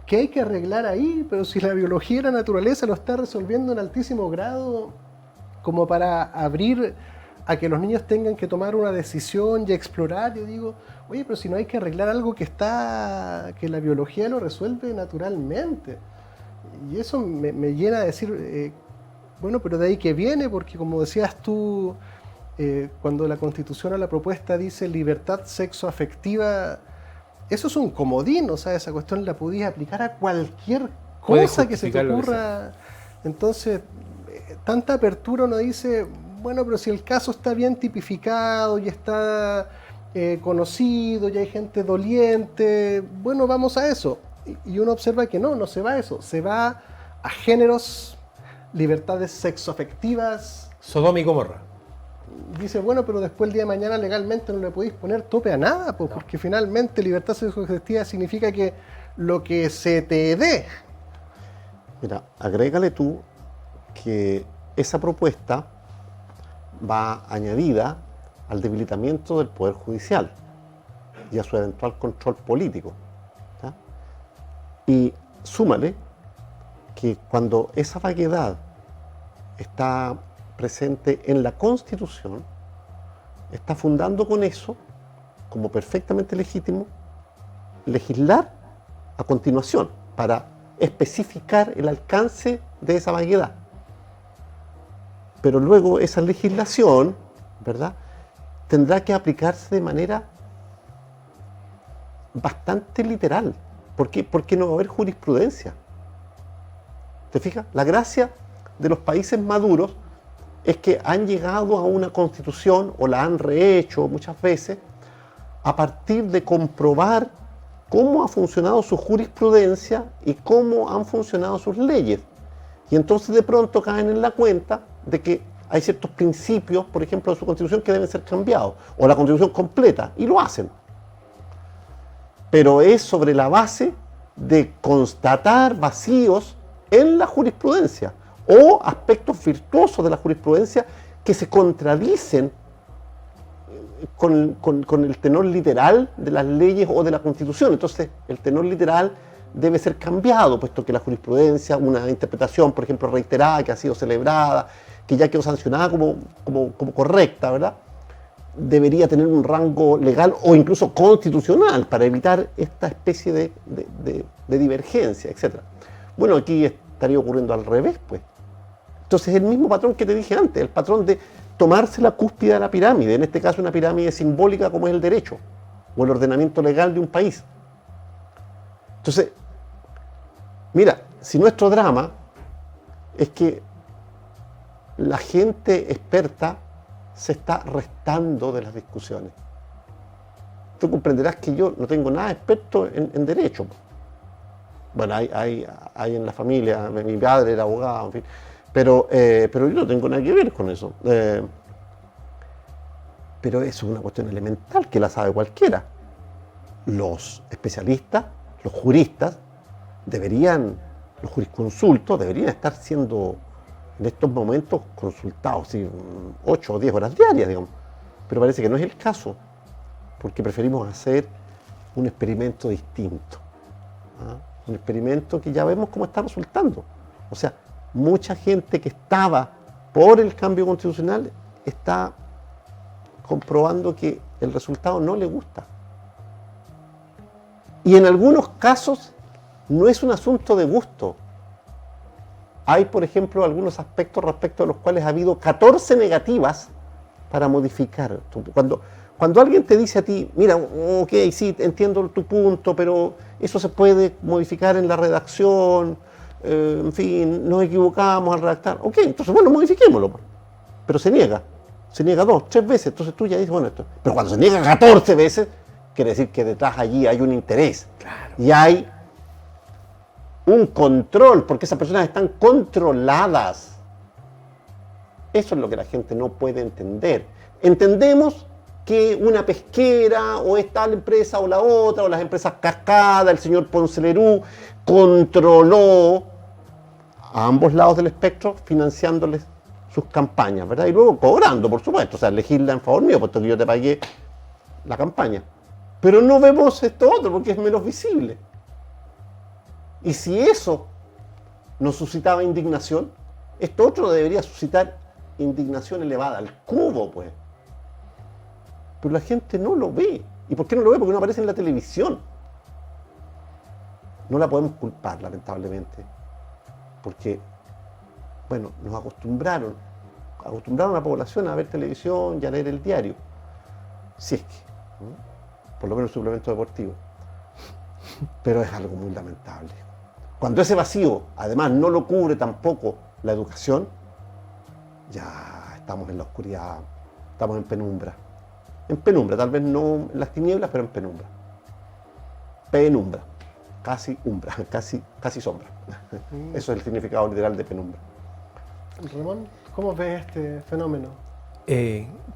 ¿qué hay que arreglar ahí? Pero si la biología y la naturaleza lo está resolviendo en altísimo grado, como para abrir a que los niños tengan que tomar una decisión y explorar, yo digo, oye, pero si no hay que arreglar algo que la biología lo resuelve naturalmente. Y eso me llena de decir, bueno, pero de ahí que viene, porque como decías tú, cuando la Constitución o la propuesta dice libertad sexoafectiva, eso es un comodín, o sea, esa cuestión la podías aplicar a cualquier cosa que se te ocurra. Entonces, tanta apertura uno dice, bueno, pero si el caso está bien tipificado y está conocido, y hay gente doliente, bueno, vamos a eso. Y uno observa que no se va a eso, se va a géneros, libertades sexoafectivas. Sodoma y Gomorra. Dice, bueno, pero después el día de mañana legalmente no le podéis poner tope a nada, porque finalmente libertad sexoafectiva significa que lo que se te dé, Mira, agrégale tú que esa propuesta va añadida al debilitamiento del Poder Judicial y a su eventual control político. ¿Ya? Y súmale que cuando esa vaguedad está presente en la Constitución, está fundando con eso, como perfectamente legítimo, legislar a continuación para especificar el alcance de esa vaguedad. Pero luego esa legislación, ¿verdad?, tendrá que aplicarse de manera bastante literal. ¿Por qué? Porque no va a haber jurisprudencia. ¿Te fijas? La gracia de los países maduros es que han llegado a una constitución, o la han rehecho muchas veces, a partir de comprobar cómo ha funcionado su jurisprudencia y cómo han funcionado sus leyes. Y entonces de pronto caen en la cuenta de que hay ciertos principios, por ejemplo, de su constitución que deben ser cambiados, o la constitución completa, y lo hacen. Pero es sobre la base de constatar vacíos en la jurisprudencia, o aspectos virtuosos de la jurisprudencia que se contradicen con el tenor literal de las leyes o de la Constitución. Entonces, el tenor literal debe ser cambiado, puesto que la jurisprudencia, una interpretación, por ejemplo, reiterada, que ha sido celebrada, que ya quedó sancionada como correcta, ¿verdad?, debería tener un rango legal o incluso constitucional para evitar esta especie de divergencia, etc. Bueno, aquí estaría ocurriendo al revés, pues. Entonces, el mismo patrón que te dije antes, el patrón de tomarse la cúspide de la pirámide, en este caso una pirámide simbólica como es el derecho o el ordenamiento legal de un país. Entonces, mira, si nuestro drama es que la gente experta se está restando de las discusiones. Tú comprenderás que yo no tengo nada experto en derecho. Bueno, hay en la familia, mi padre era abogado, en fin. Pero yo no tengo nada que ver con eso. Pero eso es una cuestión elemental que la sabe cualquiera. Los especialistas, los juristas, los jurisconsultos deberían estar siendo en estos momentos consultados, ¿sí?, 8 o 10 horas diarias, digamos. Pero parece que no es el caso, porque preferimos hacer un experimento distinto. ¿Ah? Un experimento que ya vemos cómo está resultando. O sea, mucha gente que estaba por el cambio constitucional está comprobando que el resultado no le gusta. Y en algunos casos no es un asunto de gusto. Hay, por ejemplo, algunos aspectos respecto a los cuales ha habido 14 negativas para modificar. Cuando alguien te dice a ti, mira, ok, sí, entiendo tu punto, pero eso se puede modificar en la redacción, en fin, nos equivocamos al redactar. Ok, entonces, bueno, modifiquémoslo. Pero se niega 2, 3 veces. Entonces tú ya dices, bueno, esto. Pero cuando se niega 14 veces, quiere decir que detrás allí hay un interés. Claro. Y hay un control, porque esas personas están controladas. Eso es lo que la gente no puede entender. Entendemos que una pesquera, o es tal empresa o la otra, o las empresas Cascada, el señor Ponce Lerú, controló a ambos lados del espectro, financiándoles sus campañas, ¿verdad? Y luego cobrando, por supuesto, o sea, legisla en favor mío, puesto que yo te pagué la campaña. Pero no vemos esto otro, porque es menos visible. Y si eso nos suscitaba indignación, esto otro debería suscitar indignación elevada al cubo, pues. Pero la gente no lo ve. ¿Y por qué no lo ve? Porque no aparece en la televisión. No la podemos culpar, lamentablemente. Porque, bueno, nos acostumbraron a la población a ver televisión y a leer el diario. Si es que, ¿no?, por lo menos suplemento deportivo. Pero es algo muy lamentable. Cuando ese vacío, además, no lo cubre tampoco la educación, ya estamos en la oscuridad, estamos en penumbra. En penumbra, tal vez no en las tinieblas, pero en penumbra. Penumbra, casi umbra, casi sombra. Eso es el significado literal de penumbra. Ramón, ¿cómo ves este fenómeno?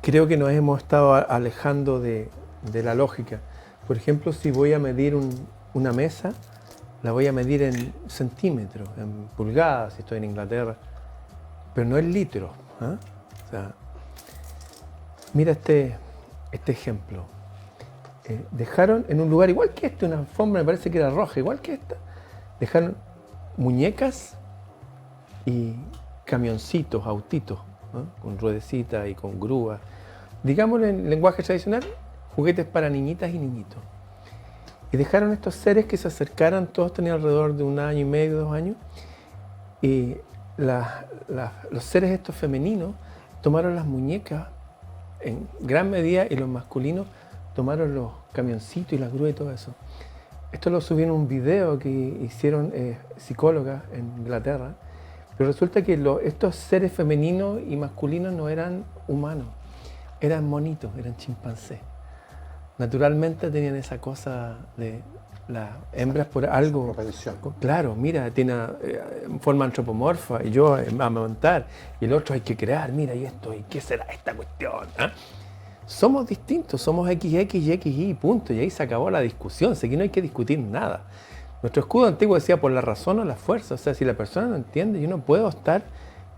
Creo que nos hemos estado alejando de la lógica. Por ejemplo, si voy a medir una mesa, la voy a medir en centímetros, en pulgadas, si estoy en Inglaterra, pero no en litros. ¿Ah? O sea, mira este ejemplo. Dejaron en un lugar igual que este, una alfombra, me parece que era roja, igual que esta, dejaron muñecas y camioncitos, autitos, ¿no? Con ruedecitas y con grúas. Digámoslo en lenguaje tradicional, juguetes para niñitas y niñitos. Y dejaron estos seres que se acercaran, todos tenían alrededor de 1 año y medio, 2 años, y los seres estos femeninos tomaron las muñecas en gran medida y los masculinos tomaron los camioncitos y las grúas y todo eso. Esto lo subieron en un video que hicieron psicólogas en Inglaterra, pero resulta que estos seres femeninos y masculinos no eran humanos, eran monitos, eran chimpancés. Naturalmente tenían esa cosa de las hembras por algo. Propensión. Claro, mira, tiene forma antropomorfa y yo amamantar y el otro hay que crear, mira, y esto, ¿y qué será esta cuestión? ¿Ah? Somos distintos, somos XX y XY, punto, y ahí se acabó la discusión, aquí no hay que discutir nada. Nuestro escudo antiguo decía por la razón o la fuerza, o sea, si la persona no entiende, yo no puedo estar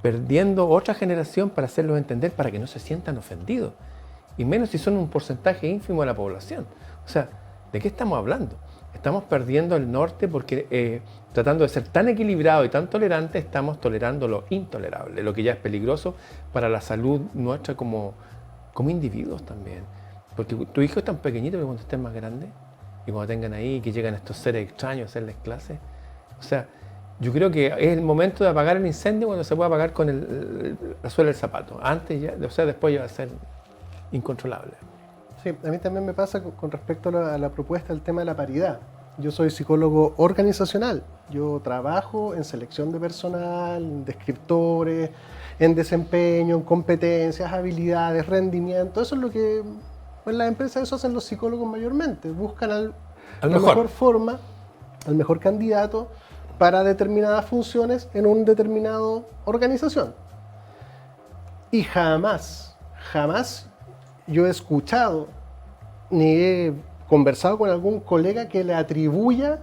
perdiendo otra generación para hacerlos entender, para que no se sientan ofendidos. Y menos si son un porcentaje ínfimo de la población. O sea, ¿de qué estamos hablando? Estamos perdiendo el norte porque tratando de ser tan equilibrado y tan tolerante, estamos tolerando lo intolerable, lo que ya es peligroso para la salud nuestra como individuos también. Porque tu hijo es tan pequeñito que cuando estén más grandes y cuando tengan ahí, que llegan estos seres extraños a hacerles clases. O sea, yo creo que es el momento de apagar el incendio cuando se puede apagar con la suela del zapato. Antes ya, o sea, después ya va a ser incontrolable. Sí, a mí también me pasa con respecto a la propuesta del tema de la paridad. Yo soy psicólogo organizacional. Yo trabajo en selección de personal, en descriptores, en desempeño, en competencias, habilidades, rendimiento. Eso es lo que en las empresas eso hacen los psicólogos mayormente. Buscan la mejor forma, al mejor candidato para determinadas funciones en una determinada organización. Y jamás yo he escuchado ni he conversado con algún colega que le atribuya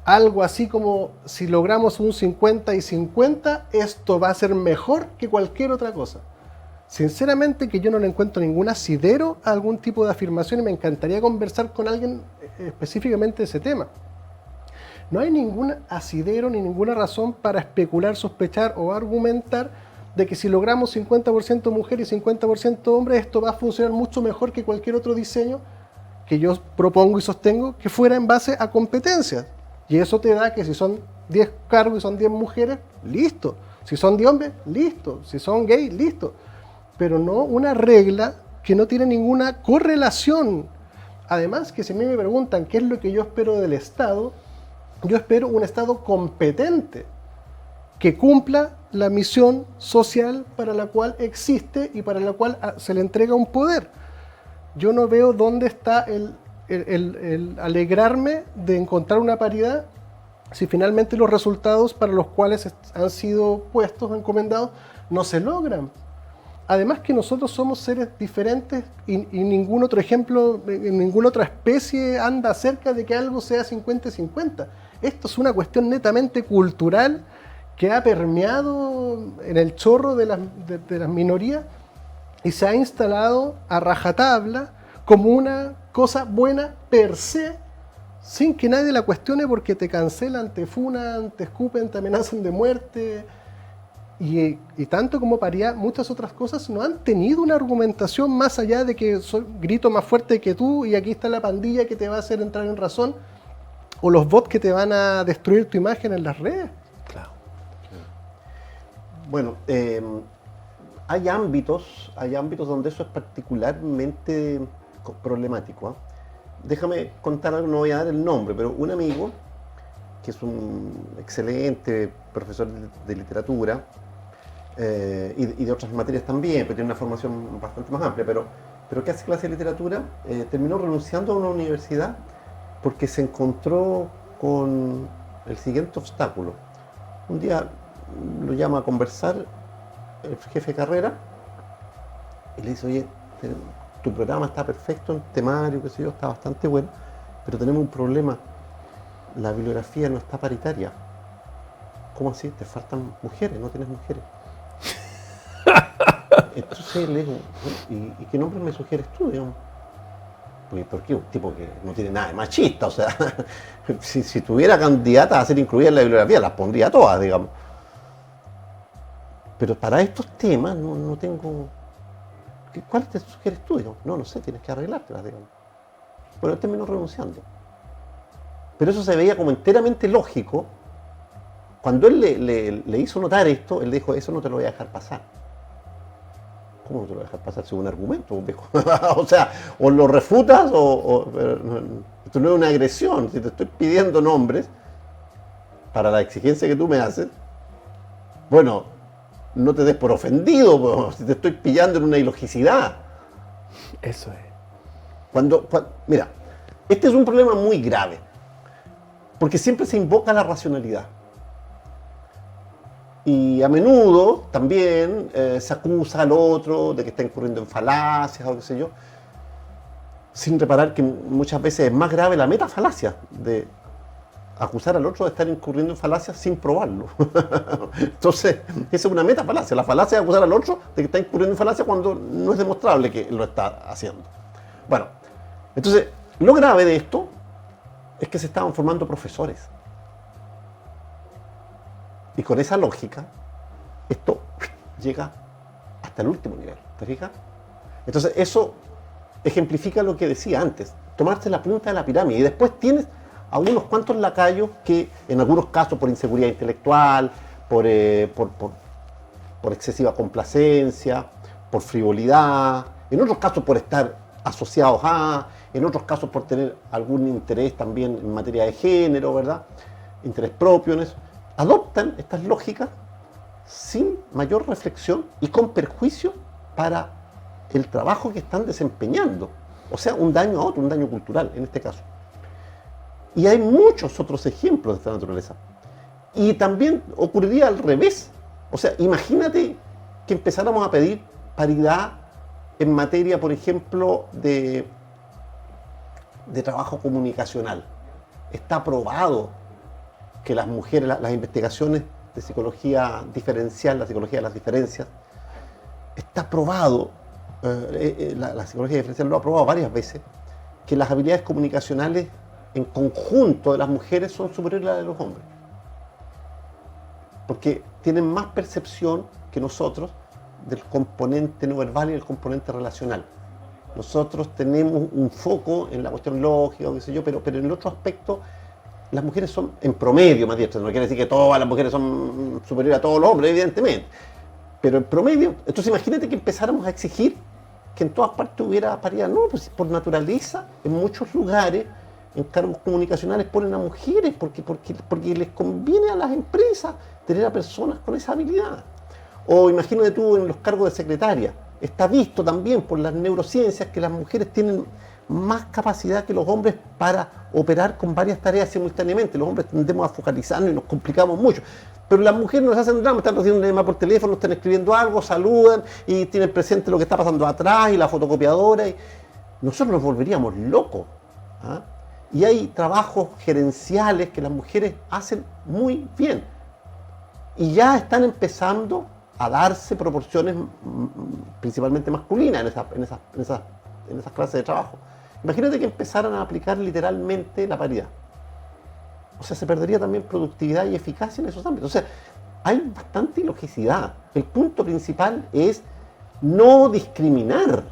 algo así como si logramos un 50 y 50, esto va a ser mejor que cualquier otra cosa. Sinceramente que yo no le encuentro ningún asidero a algún tipo de afirmación y me encantaría conversar con alguien específicamente de ese tema. No hay ningún asidero ni ninguna razón para especular, sospechar o argumentar de que si logramos 50% mujeres y 50% hombres, esto va a funcionar mucho mejor que cualquier otro diseño que yo propongo y sostengo que fuera en base a competencias. Y eso te da que si son 10 cargos y son 10 mujeres, listo. Si son 10 hombres, listo. Si son gays, listo. Pero no una regla que no tiene ninguna correlación. Además, que si a mí me preguntan qué es lo que yo espero del Estado, yo espero un Estado competente, que cumpla la misión social para la cual existe y para la cual se le entrega un poder. Yo no veo dónde está el alegrarme de encontrar una paridad si finalmente los resultados para los cuales han sido puestos, encomendados, no se logran. Además que nosotros somos seres diferentes y ningún otro ejemplo, ninguna otra especie anda cerca de que algo sea 50-50. Esto es una cuestión netamente cultural que ha permeado en el chorro de las minorías y se ha instalado a rajatabla como una cosa buena per se, sin que nadie la cuestione porque te cancelan, te funan, te escupen, te amenazan de muerte. Y tanto como paridad, muchas otras cosas no han tenido una argumentación más allá de que grito más fuerte que tú y aquí está la pandilla que te va a hacer entrar en razón o los bots que te van a destruir tu imagen en las redes. Claro. Bueno, hay ámbitos donde eso es particularmente problemático. Déjame contar algo, no voy a dar el nombre, pero un amigo que es un excelente profesor de literatura y de otras materias también, pero tiene una formación bastante más amplia, pero que hace clase de literatura, terminó renunciando a una universidad porque se encontró con el siguiente obstáculo. Un día lo llama a conversar el jefe de carrera y le dice: oye, tu programa está perfecto, el temario, qué sé yo, está bastante bueno, pero tenemos un problema. la bibliografía no está paritaria. ¿Cómo así? Te faltan mujeres, no tienes mujeres. Entonces le digo, ¿y qué nombre me sugieres tú, digamos? ¿Por qué? Un tipo que no tiene nada de machista, o sea, si tuviera candidatas a ser incluidas en la bibliografía, las pondría todas, digamos. Pero para estos temas no tengo... ¿Cuál te sugieres tú? Digamos? No sé, tienes que arreglártelas, digamos. Bueno, él terminó renunciando. Pero eso se veía como enteramente lógico. Cuando él le hizo notar esto, él dijo, eso no te lo voy a dejar pasar. ¿Cómo no te lo voy a dejar pasar? Si es un argumento, viejo. O sea, o lo refutas esto no es una agresión. Si te estoy pidiendo nombres para la exigencia que tú me haces, bueno, no te des por ofendido, si te estoy pillando en una ilogicidad. Eso es. Mira, este es un problema muy grave, porque siempre se invoca la racionalidad. Y a menudo también se acusa al otro de que está incurriendo en falacias o qué sé yo, sin reparar que muchas veces es más grave la metafalacia de acusar al otro de estar incurriendo en falacias sin probarlo. Entonces, esa es una metafalacia. La falacia es acusar al otro de que está incurriendo en falacia cuando no es demostrable que lo está haciendo. Bueno, entonces, lo grave de esto es que se estaban formando profesores. Y con esa lógica, esto llega hasta el último nivel, ¿te fijas? Entonces eso ejemplifica lo que decía antes, tomarse la punta de la pirámide y después tienes a unos cuantos lacayos que en algunos casos por inseguridad intelectual, por excesiva complacencia, por frivolidad, en otros casos por estar asociados en otros casos por tener algún interés también en materia de género, ¿verdad? Interés propio en eso. Adoptan estas lógicas sin mayor reflexión y con perjuicio para el trabajo que están desempeñando. O sea, un daño a otro, un daño cultural en este caso. Y hay muchos otros ejemplos de esta naturaleza. Y también ocurriría al revés. O sea, imagínate que empezáramos a pedir paridad en materia, por ejemplo, de trabajo comunicacional. Está probado que las mujeres, las investigaciones de psicología diferencial, la psicología de las diferencias, está probado, la psicología diferencial lo ha probado varias veces, que las habilidades comunicacionales en conjunto de las mujeres son superiores a las de los hombres. Porque tienen más percepción que nosotros del componente no verbal y del componente relacional. Nosotros tenemos un foco en la cuestión lógica, qué sé yo, pero en el otro aspecto las mujeres son, en promedio, más bien, no quiere decir que todas las mujeres son superiores a todos los hombres, evidentemente, pero en promedio, entonces imagínate que empezáramos a exigir que en todas partes hubiera paridad. No, pues por naturaleza, en muchos lugares, en cargos comunicacionales ponen a mujeres, porque les conviene a las empresas tener a personas con esa habilidad. O imagínate tú en los cargos de secretaria, está visto también por las neurociencias que las mujeres tienen más capacidad que los hombres para operar con varias tareas simultáneamente. Los hombres tendemos a focalizarnos y nos complicamos mucho. Pero las mujeres nos hacen drama, están recibiendo una llamada por teléfono, están escribiendo algo, saludan y tienen presente lo que está pasando atrás y la fotocopiadora. Y nosotros nos volveríamos locos. ¿Ah? Y hay trabajos gerenciales que las mujeres hacen muy bien. Y ya están empezando a darse proporciones principalmente masculinas en esas clases de trabajo. Imagínate que empezaran a aplicar literalmente la paridad. O sea, se perdería también productividad y eficacia en esos ámbitos. O sea, hay bastante ilogicidad. El punto principal es no discriminar.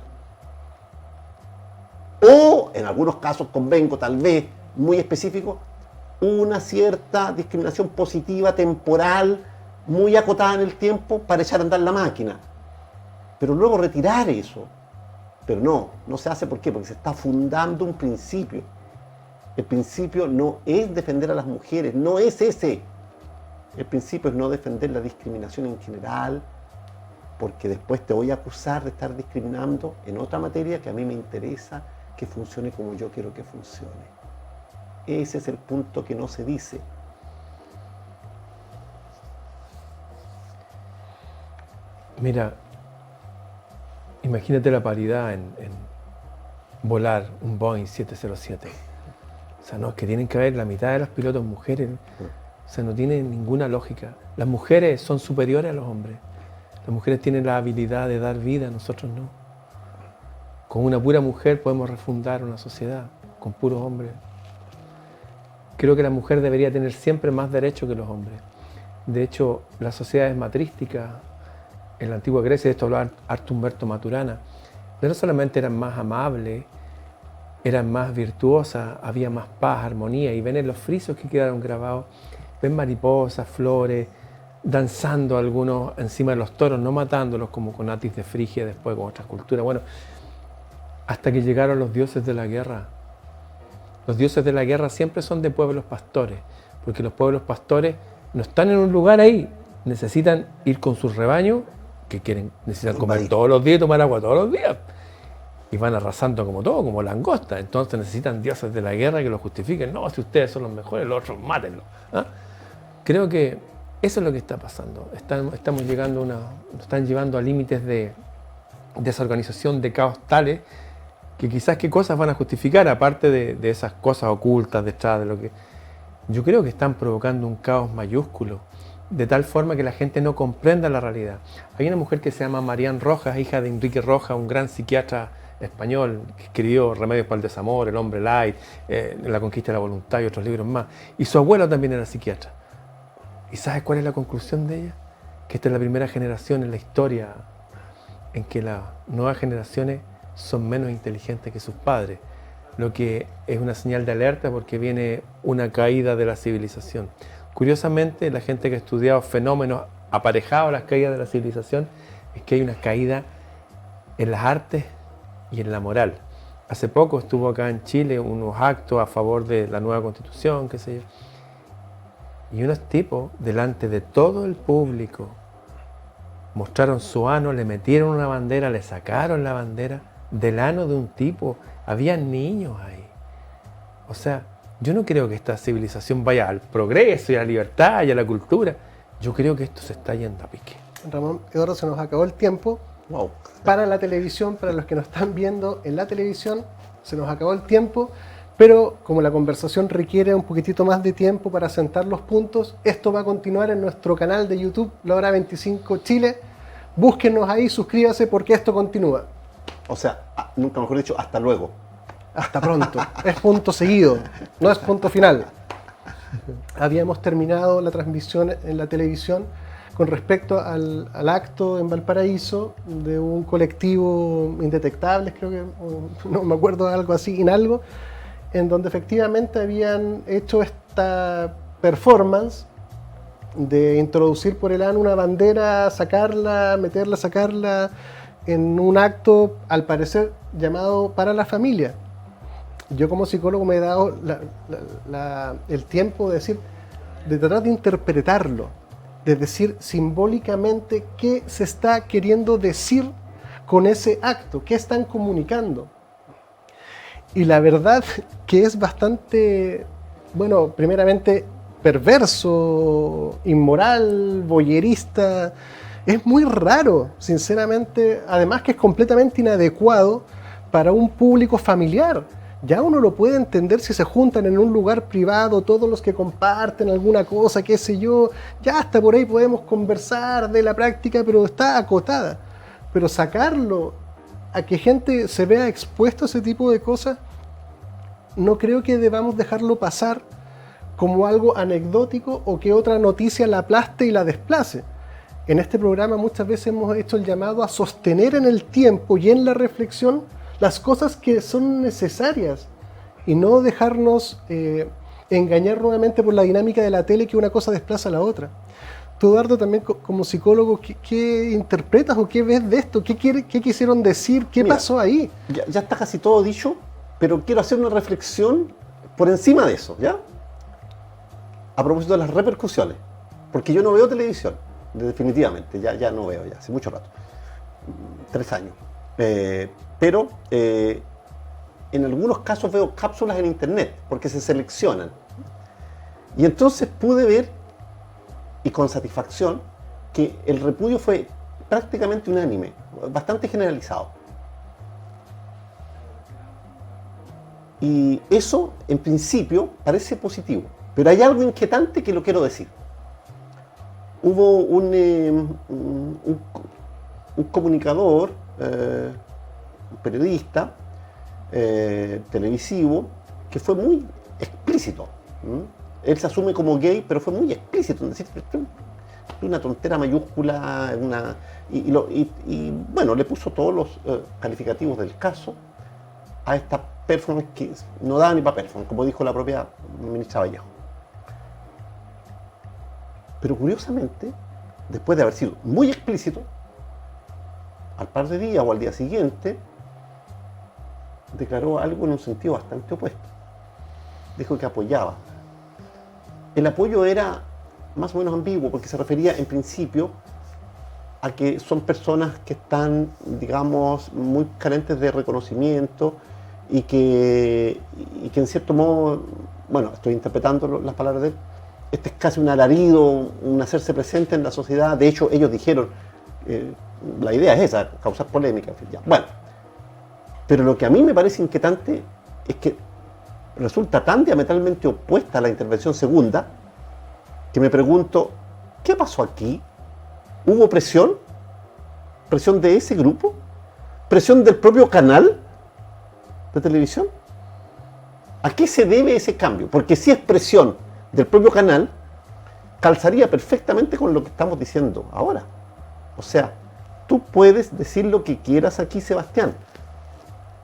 O, en algunos casos convengo, tal vez, muy específico, una cierta discriminación positiva, temporal, muy acotada en el tiempo para echar a andar la máquina. Pero luego retirar eso. Pero no se hace. ¿Por qué? Porque se está fundando un principio. El principio no es defender a las mujeres, no es ese. El principio es no defender la discriminación en general, porque después te voy a acusar de estar discriminando en otra materia que a mí me interesa que funcione como yo quiero que funcione. Ese es el punto que no se dice. Mira, imagínate la paridad en volar un Boeing 707. O sea, no, es que tienen que haber la mitad de los pilotos mujeres. O sea, no tiene ninguna lógica. Las mujeres son superiores a los hombres. Las mujeres tienen la habilidad de dar vida, nosotros no. Con una pura mujer podemos refundar una sociedad, con puros hombres. Creo que la mujer debería tener siempre más derechos que los hombres. De hecho, las sociedades matrísticas en la antigua Grecia, de esto hablaba harto Humberto Maturana, no solamente eran más amables, eran más virtuosas, había más paz, armonía, y ven en los frisos que quedaron grabados, ven mariposas, flores, danzando algunos encima de los toros, no matándolos como con Atis de Frigia, después con otras culturas. Bueno, hasta que llegaron los dioses de la guerra. Los dioses de la guerra siempre son de pueblos pastores, porque los pueblos pastores no están en un lugar ahí, necesitan ir con sus rebaños, necesitan comer todos los días y tomar agua todos los días. Y van arrasando como todo, como langosta. Entonces necesitan dioses de la guerra que los justifiquen. No, si ustedes son los mejores, los otros mátenlos. ¿Ah? Creo que eso es lo que está pasando. Estamos llegando nos están llevando a límites de desorganización, de caos tales, que quizás qué cosas van a justificar, aparte de esas cosas ocultas detrás de lo que... Yo creo que están provocando un caos mayúsculo, de tal forma que la gente no comprenda la realidad. Hay una mujer que se llama Marián Rojas, hija de Enrique Rojas, un gran psiquiatra español, que escribió Remedios para el desamor, El hombre light, La conquista de la voluntad y otros libros más. Y su abuelo también era psiquiatra. ¿Y sabes cuál es la conclusión de ella? Que esta es la primera generación en la historia en que las nuevas generaciones son menos inteligentes que sus padres, lo que es una señal de alerta porque viene una caída de la civilización. Curiosamente, la gente que ha estudiado fenómenos aparejados a las caídas de la civilización es que hay una caída en las artes y en la moral. Hace poco estuvo acá en Chile unos actos a favor de la nueva Constitución, qué sé yo, y unos tipos, delante de todo el público, mostraron su ano, le metieron una bandera, le sacaron la bandera del ano de un tipo. Había niños ahí. O sea, yo no creo que esta civilización vaya al progreso y a la libertad y a la cultura. Yo creo que esto se está yendo a pique. Ramón, Eduardo, se nos acabó el tiempo. Wow. Para la televisión, para los que nos están viendo en la televisión, se nos acabó el tiempo. Pero como la conversación requiere un poquitito más de tiempo para sentar los puntos, esto va a continuar en nuestro canal de YouTube, La Hora 25 Chile. Búsquenos ahí, suscríbase porque esto continúa. O sea, nunca mejor dicho, hasta luego. Hasta pronto. Es punto seguido, no es punto final. Habíamos terminado la transmisión en la televisión con respecto al acto en Valparaíso de un colectivo Indetectables, creo que, no me acuerdo, algo así, Inalgo, en donde efectivamente habían hecho esta performance de introducir por el ano una bandera, sacarla, meterla, sacarla, en un acto, al parecer, llamado Para la Familia. Yo como psicólogo me he dado el tiempo de tratar de interpretarlo, de decir simbólicamente qué se está queriendo decir con ese acto, qué están comunicando. Y la verdad que es bastante, bueno, primeramente perverso, inmoral, voyerista. Es muy raro, sinceramente, además que es completamente inadecuado para un público familiar. Ya uno lo puede entender si se juntan en un lugar privado, todos los que comparten alguna cosa, qué sé yo, ya hasta por ahí podemos conversar de la práctica, pero está acotada. Pero sacarlo a que gente se vea expuesto a ese tipo de cosas, no creo que debamos dejarlo pasar como algo anecdótico o que otra noticia la aplaste y la desplace. En este programa muchas veces hemos hecho el llamado a sostener en el tiempo y en la reflexión las cosas que son necesarias y no dejarnos engañar nuevamente por la dinámica de la tele, que una cosa desplaza a la otra. Tú, Eduardo, también como psicólogo, ¿qué interpretas o qué ves de esto? ¿Qué quisieron decir? ¿Qué pasó ahí? Ya está casi todo dicho, pero quiero hacer una reflexión por encima de eso, ¿ya? A propósito de las repercusiones, porque yo no veo televisión, definitivamente, ya no veo, ya hace mucho rato, 3 años. Pero en algunos casos veo cápsulas en internet, porque se seleccionan. Y entonces pude ver, y con satisfacción, que el repudio fue prácticamente unánime, bastante generalizado. Y eso, en principio, parece positivo. Pero hay algo inquietante que lo quiero decir. Hubo un comunicador, un periodista televisivo, que fue muy explícito. Él se asume como gay, pero fue muy explícito en decir una tontera mayúscula, y bueno, le puso todos los calificativos del caso a esta performance que no daba ni para performance, como dijo la propia ministra Vallejo. Pero curiosamente, después de haber sido muy explícito, al par de días o al día siguiente, declaró algo en un sentido bastante opuesto. Dijo que apoyaba. El apoyo era más o menos ambiguo, porque se refería en principio a que son personas que están, digamos, muy carentes de reconocimiento y que en cierto modo, bueno, estoy interpretando las palabras de él, este es casi un alarido, un hacerse presente en la sociedad. De hecho, ellos dijeron, la idea es esa, causar polémica. En fin, ya. Bueno, pero lo que a mí me parece inquietante es que resulta tan diametralmente opuesta a la intervención segunda, que me pregunto, ¿qué pasó aquí? ¿Hubo presión? ¿Presión de ese grupo? ¿Presión del propio canal de televisión? ¿A qué se debe ese cambio? Porque si es presión del propio canal, calzaría perfectamente con lo que estamos diciendo ahora. O sea, tú puedes decir lo que quieras aquí, Sebastián,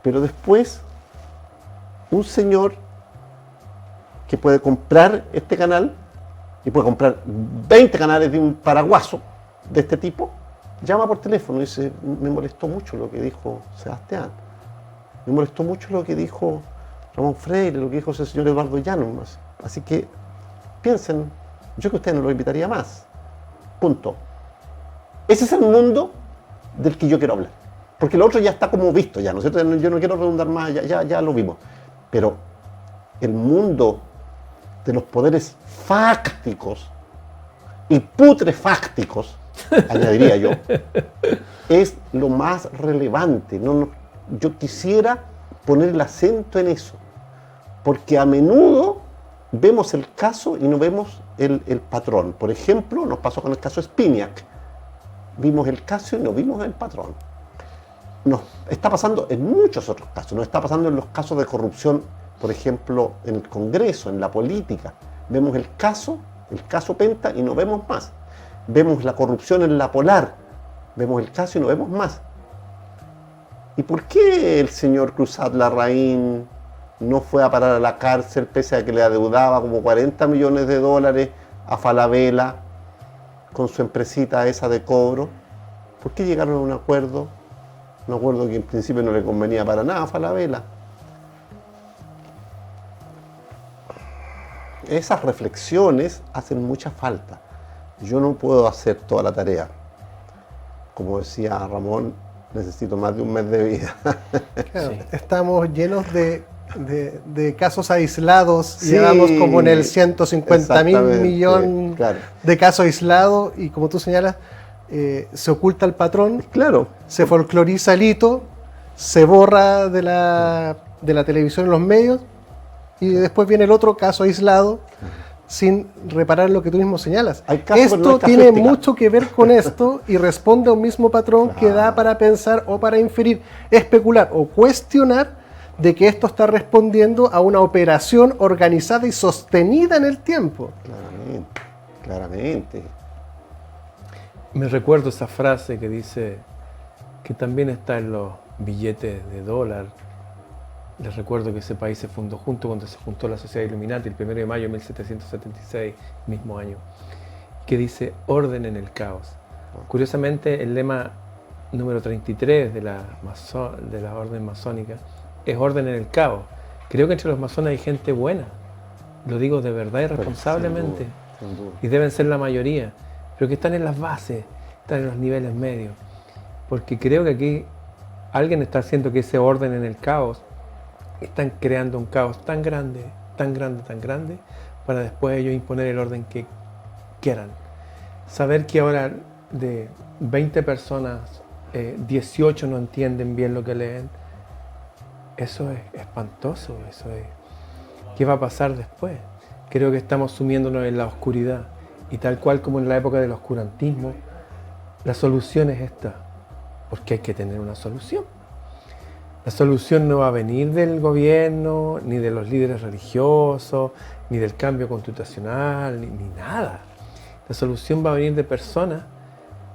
pero después un señor que puede comprar este canal y puede comprar 20 canales de un paraguaso de este tipo, llama por teléfono y dice, me molestó mucho lo que dijo Sebastián, me molestó mucho lo que dijo Ramón Freire, lo que dijo ese señor Eduardo Llanos, así que piensen, yo que ustedes no lo invitaría más, punto. Ese es el mundo del que yo quiero hablar, porque lo otro ya está como visto ya, ¿no es cierto? Yo no quiero redundar más, ya lo vimos, pero el mundo de los poderes fácticos y putrefácticos, añadiría yo, es lo más relevante. Yo quisiera poner el acento en eso, porque a menudo vemos el caso y no vemos el patrón. Por ejemplo, nos pasó con el caso Spinac. Vimos el caso y no vimos el patrón. Nos está pasando en muchos otros casos. Nos está pasando en los casos de corrupción, por ejemplo, en el Congreso, en la política. Vemos el caso Penta y no vemos más. Vemos la corrupción en la Polar. Vemos el caso y no vemos más. ¿Y por qué el señor Cruzat Larraín no fue a parar a la cárcel pese a que le adeudaba como 40 millones de dólares a Falabella con su empresita esa de cobro? ¿Por qué llegaron a un acuerdo? Un acuerdo que en principio no le convenía para nada a Falabella. Esas reflexiones hacen mucha falta. Yo no puedo hacer toda la tarea. Como decía Ramón, necesito más de un mes de vida. Claro, Sí. estamos llenos de casos aislados, Sí, llevamos como en el 150.000 millones claro. de casos aislados y como tú señalas, se oculta el patrón, Claro, se folcloriza el hito, se borra de la televisión en los medios y después viene el otro caso aislado sin reparar lo que tú mismo señalas. Hay casos, pero no Esto hay tiene casuística. mucho que ver con esto y responde a un mismo patrón que da para pensar o para inferir, especular o cuestionar de que esto está respondiendo a una operación organizada y sostenida en el tiempo. claramente. Me recuerdo esa frase que dice que también está en los billetes de dólar. Les recuerdo que ese país se fundó junto cuando se juntó la Sociedad Illuminati el 1 de mayo de 1776, mismo año, que dice orden en el caos. Curiosamente, el lema número 33 de la orden masónica es orden en el caos. Creo que entre los masones hay gente buena, lo digo de verdad y responsablemente, Sin duda. y deben ser la mayoría, pero que están en las bases, están en los niveles medios, porque creo que aquí alguien está haciendo que ese orden en el caos, están creando un caos tan grande, para después ellos imponer el orden que quieran. Saber que ahora de 20 personas, 18 no entienden bien lo que leen, Eso es espantoso, eso es. ¿Qué va a pasar después? Creo que estamos sumiéndonos en la oscuridad y tal cual como en la época del oscurantismo, la solución es esta, porque hay que tener una solución. La solución no va a venir del gobierno, ni de los líderes religiosos, ni del cambio constitucional, ni nada. La solución va a venir de personas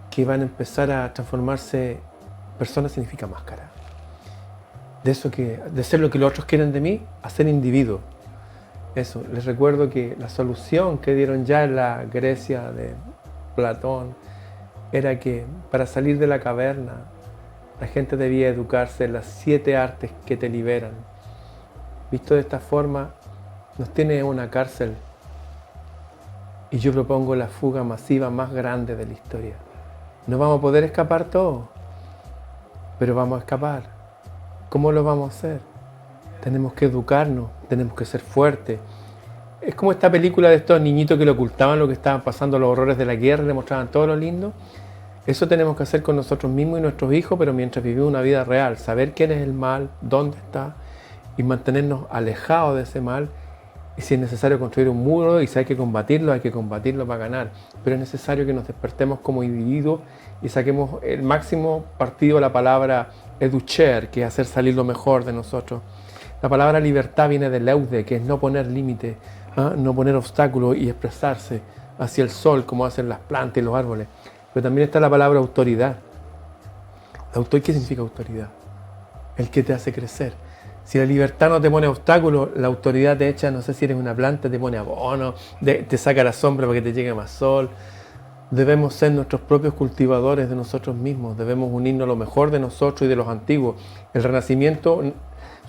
que van a empezar a transformarse. Persona significa máscara. De ser lo que los otros quieren de mí, a ser individuo. Eso, les recuerdo que la solución que dieron ya en la Grecia de Platón era que para salir de la caverna la gente debía educarse en las 7 artes que te liberan. Visto de esta forma, nos tiene una cárcel y yo propongo la fuga masiva más grande de la historia. No vamos a poder escapar todos, pero vamos a escapar. ¿Cómo lo vamos a hacer? Tenemos que educarnos, tenemos que ser fuertes. Es como esta película de estos niñitos que le ocultaban lo que estaban pasando, los horrores de la guerra, le mostraban todo lo lindo. Eso tenemos que hacer con nosotros mismos y nuestros hijos, pero mientras vivimos una vida real, saber quién es el mal, dónde está, y mantenernos alejados de ese mal. Y si es necesario construir un muro y si hay que combatirlo para ganar. Pero es necesario que nos despertemos como individuos y saquemos el máximo partido a la palabra educher, que es hacer salir lo mejor de nosotros. La palabra libertad viene de leude, que es no poner límite, no poner obstáculos y expresarse hacia el sol, como hacen las plantas y los árboles. Pero también está la palabra autoridad. ¿Qué significa autoridad? El que te hace crecer. Si la libertad no te pone obstáculos, la autoridad te echa, no sé si eres una planta, te pone abono, te saca la sombra para que te llegue más sol. Debemos ser nuestros propios cultivadores de nosotros mismos, debemos unirnos a lo mejor de nosotros y de los antiguos. El Renacimiento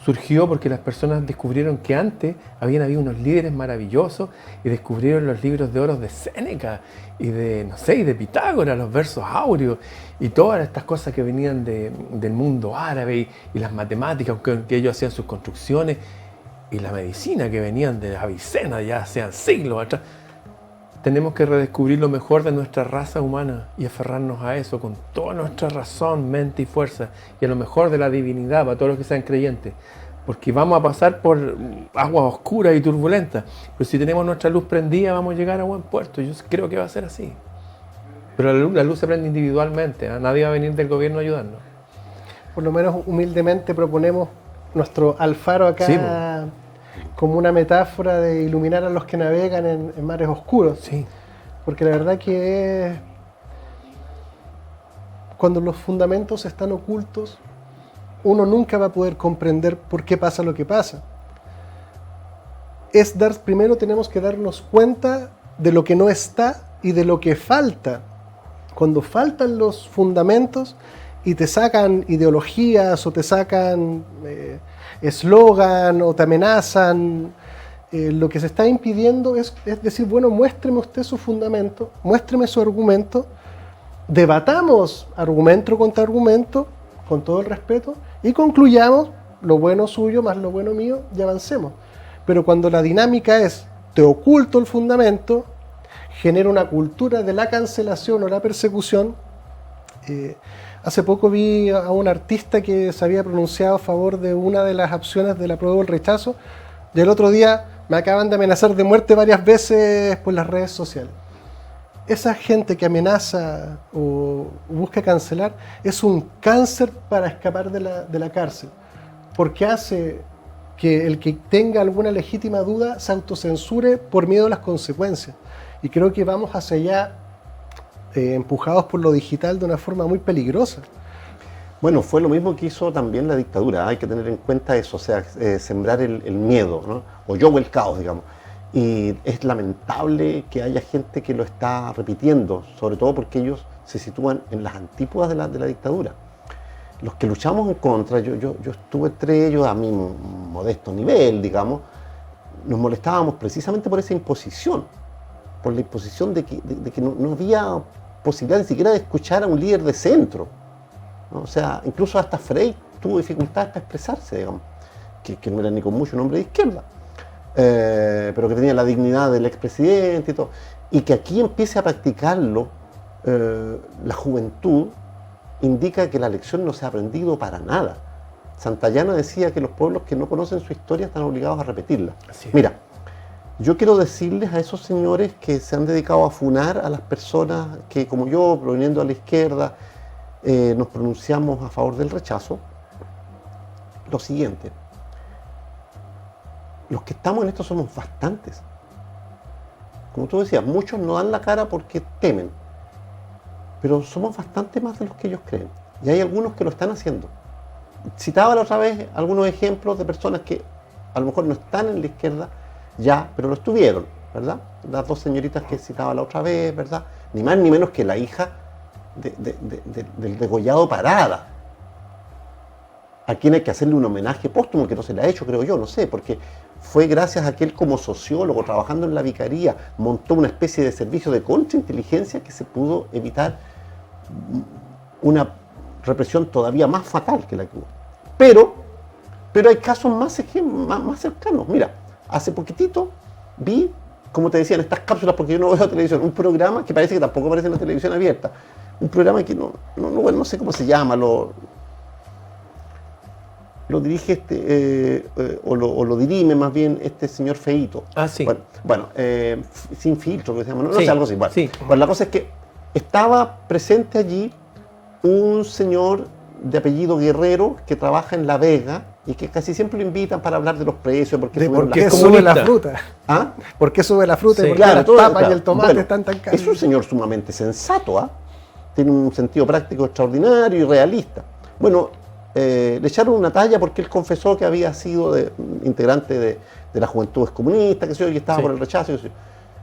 surgió porque las personas descubrieron que antes habían habido unos líderes maravillosos y descubrieron los libros de oro de Séneca y de Pitágoras, los versos áureos y todas estas cosas que venían del mundo árabe y las matemáticas que ellos hacían sus construcciones y la medicina que venían de Avicena ya hacían siglos atrás. Tenemos que redescubrir lo mejor de nuestra raza humana y aferrarnos a eso con toda nuestra razón, mente y fuerza y a lo mejor de la divinidad para todos los que sean creyentes. Porque vamos a pasar por aguas oscuras y turbulentas, pero si tenemos nuestra luz prendida vamos a llegar a buen puerto. Yo creo que va a ser así. Pero la luz se prende individualmente, nadie va a venir del gobierno a ayudarnos. Por lo menos humildemente proponemos nuestro alfaro acá. Sí, como una metáfora de iluminar a los que navegan en mares oscuros. Sí. Porque la verdad que cuando los fundamentos están ocultos, uno nunca va a poder comprender por qué pasa lo que pasa. Primero tenemos que darnos cuenta de lo que no está y de lo que falta. Cuando faltan los fundamentos y te sacan ideologías o te sacan eslogan o te amenazan, lo que se está impidiendo es decir, bueno, muéstreme usted su fundamento, muéstreme su argumento, debatamos argumento contra argumento, con todo el respeto, y concluyamos lo bueno suyo más lo bueno mío y avancemos. Pero cuando la dinámica es, te oculto el fundamento, genera una cultura de la cancelación o la persecución. Hace poco vi a un artista que se había pronunciado a favor de una de las opciones del apruebo o el rechazo, y el otro día me acaban de amenazar de muerte varias veces por las redes sociales. Esa gente que amenaza o busca cancelar es un cáncer para escapar de la cárcel, porque hace que el que tenga alguna legítima duda se autocensure por miedo a las consecuencias. Y creo que vamos hacia allá, empujados por lo digital de una forma muy peligrosa. Bueno, fue lo mismo que hizo también la dictadura, hay que tener en cuenta eso, o sea, sembrar el miedo, ¿no? O yo o el caos, digamos. Y es lamentable que haya gente que lo está repitiendo, sobre todo porque ellos se sitúan en las antípodas de la dictadura. Los que luchamos en contra, yo estuve entre ellos a mi modesto nivel, digamos, nos molestábamos precisamente por esa imposición, por la imposición de que no había posibilidad ni siquiera de escuchar a un líder de centro, ¿no? O sea, incluso hasta Frey tuvo dificultades para expresarse, digamos, que no era ni con mucho nombre de izquierda, pero que tenía la dignidad del expresidente y todo, y que aquí empiece a practicarlo la juventud, indica que la lección no se ha aprendido para nada. Santayana decía que los pueblos que no conocen su historia están obligados a repetirla. Así es. Mira, yo quiero decirles a esos señores que se han dedicado a funar a las personas que, como yo, proveniendo de la izquierda, nos pronunciamos a favor del rechazo, lo siguiente: los que estamos en esto somos bastantes. Como tú decías, muchos no dan la cara porque temen, pero somos bastante más de los que ellos creen. Y hay algunos que lo están haciendo. Citaba la otra vez algunos ejemplos de personas que a lo mejor no están en la izquierda ya, pero lo estuvieron, ¿verdad? Las dos señoritas que citaba la otra vez, ¿verdad? Ni más ni menos que la hija del degollado Parada, a quien hay que hacerle un homenaje póstumo, que no se le ha hecho, creo yo, no sé, porque fue gracias a que él, como sociólogo, trabajando en la vicaría, montó una especie de servicio de contrainteligencia que se pudo evitar una represión todavía más fatal que la que hubo. Pero hay casos más cercanos. Mira, hace poquitito vi, como te decía, en estas cápsulas, porque yo no veo televisión, un programa que parece que tampoco aparece en la televisión abierta. Un programa que no sé cómo se llama, lo dirige o lo dirime más bien este señor feíto. Ah, sí. Bueno, sin filtro, que se llama, no Sí, sé, algo así. Bueno, sí. Bueno, la cosa es que estaba presente allí un señor de apellido Guerrero que trabaja en La Vega y que casi siempre lo invitan para hablar de los precios, porque ¿De subieron por qué las- es sube la comunista. fruta? ¿Ah? ¿Por qué sube la fruta Sí. y por qué Claro, las todo- papas claro. y el tomate Bueno, están tan caros? es un señor sumamente sensato, ¿ah? Tiene un sentido práctico extraordinario y realista. Bueno, le echaron una talla porque él confesó que había sido integrante de la Juventudes Comunistas, que sé yo, y estaba Sí. por el rechazo.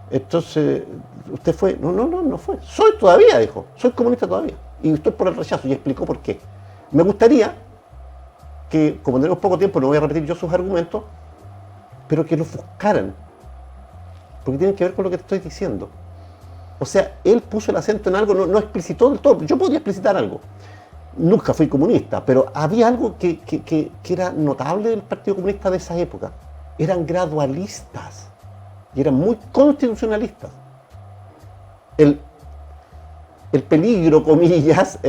Entonces, usted fue, no fue. Soy todavía, dijo, soy comunista todavía. Y estoy por el rechazo, y explicó por qué. Me gustaría que, como tenemos poco tiempo, no voy a repetir yo sus argumentos, pero que los buscaran, porque tienen que ver con lo que te estoy diciendo. O sea, él puso el acento en algo, no explicitó del todo. Yo podría explicitar algo. Nunca fui comunista, pero había algo que era notable del Partido Comunista de esa época. Eran gradualistas y eran muy constitucionalistas. El peligro, comillas,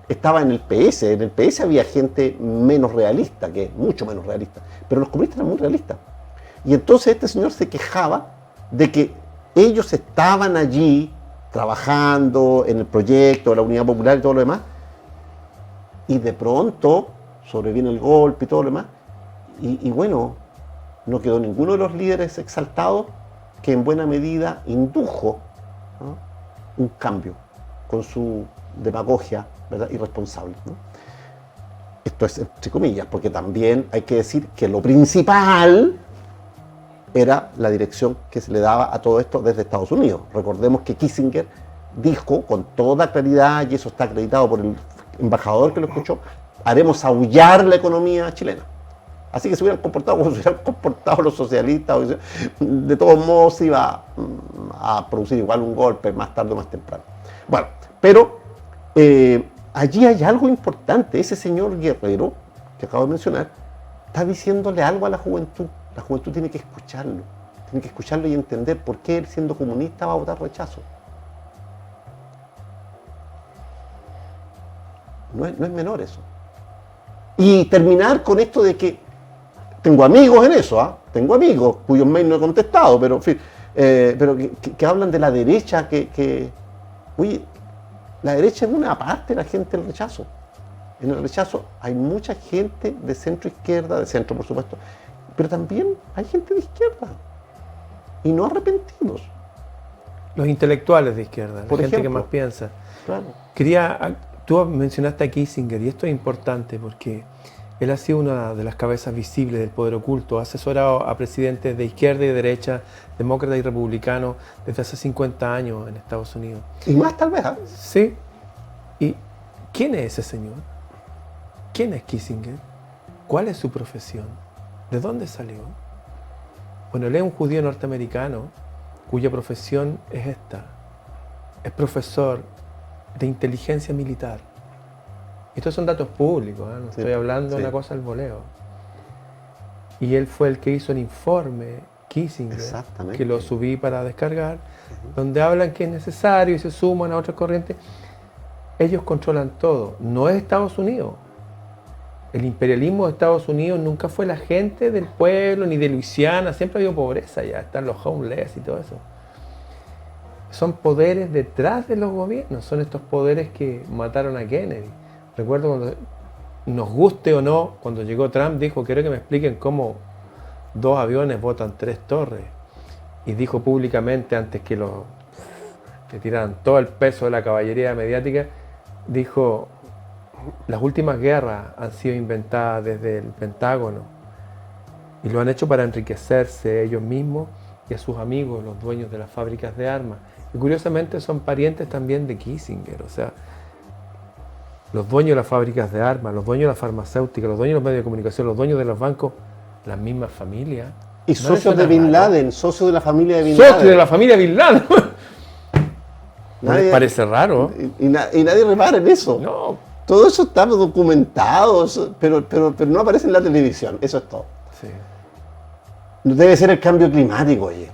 estaba en el PS. En el PS había gente menos realista, mucho menos realista, pero los comunistas eran muy realistas. Y entonces este señor se quejaba de que ellos estaban allí trabajando en el proyecto de la Unidad Popular y todo lo demás, y de pronto sobreviene el golpe y todo lo demás, y bueno, no quedó ninguno de los líderes exaltados que en buena medida indujo, ¿no?, un cambio con su demagogia, ¿verdad?, irresponsable, ¿no? Esto es entre comillas, porque también hay que decir que lo principal era la dirección que se le daba a todo esto desde Estados Unidos. Recordemos que Kissinger dijo con toda claridad, y eso está acreditado por el embajador que lo escuchó: haremos aullar la economía chilena. Así que se hubieran comportado como se hubieran comportado los socialistas, de todos modos se iba a producir igual un golpe más tarde o más temprano. Bueno, pero allí hay algo importante. Ese señor Guerrero, que acabo de mencionar, está diciéndole algo a la juventud. La juventud tiene que escucharlo y entender por qué él, siendo comunista, va a votar rechazo. No es menor eso. Y terminar con esto de que tengo amigos en eso, ¿ah? Tengo amigos cuyos mails no he contestado, pero en fin, pero que hablan de la derecha, oye, la derecha es una parte de la gente del rechazo. En el rechazo hay mucha gente de centro izquierda, de centro por supuesto, pero también hay gente de izquierda y no arrepentidos. Los intelectuales de izquierda, la Por gente que ejemplo. más piensa. Claro. Tú mencionaste a Kissinger, y esto es importante porque él ha sido una de las cabezas visibles del poder oculto, ha asesorado a presidentes de izquierda y de derecha, demócratas y republicanos, desde hace 50 años en Estados Unidos. Y más tal vez, ¿ah? Sí. ¿Y quién es ese señor? ¿Quién es Kissinger? ¿Cuál es su profesión? ¿De dónde salió? Bueno, él es un judío norteamericano cuya profesión es esta. Es profesor de inteligencia militar. Estos son datos públicos, ¿eh? No Sí, estoy hablando de sí. una cosa al voleo. Y él fue el que hizo el informe Kissinger, Exactamente. que lo subí para descargar, donde hablan que es necesario y se suman a otras corrientes. Ellos controlan todo. No es Estados Unidos. el imperialismo de Estados Unidos nunca fue la gente del pueblo, ni de Luisiana, siempre ha habido pobreza ya, están los homeless y todo eso. Son poderes detrás de los gobiernos, son estos poderes que mataron a Kennedy. Recuerdo cuando, nos guste o no, cuando llegó Trump dijo, quiero que me expliquen cómo 2 aviones botan 3 torres. Y dijo públicamente, antes que le tiraran todo el peso de la caballería mediática, dijo, las últimas guerras han sido inventadas desde el Pentágono y lo han hecho para enriquecerse ellos mismos y a sus amigos, los dueños de las fábricas de armas. Y curiosamente son parientes también de Kissinger, o sea, los dueños de las fábricas de armas, los dueños de las farmacéuticas, los dueños de los medios de comunicación, los dueños de los bancos, las mismas familias. Y socios de Bin Laden, socios de la familia de Bin Laden. Socios de la familia Bin Laden. ¿No les parece raro? Y nadie repara en eso. No. Todo eso está documentado, pero no aparece en la televisión, eso es todo. Sí. Debe ser el cambio climático, oye.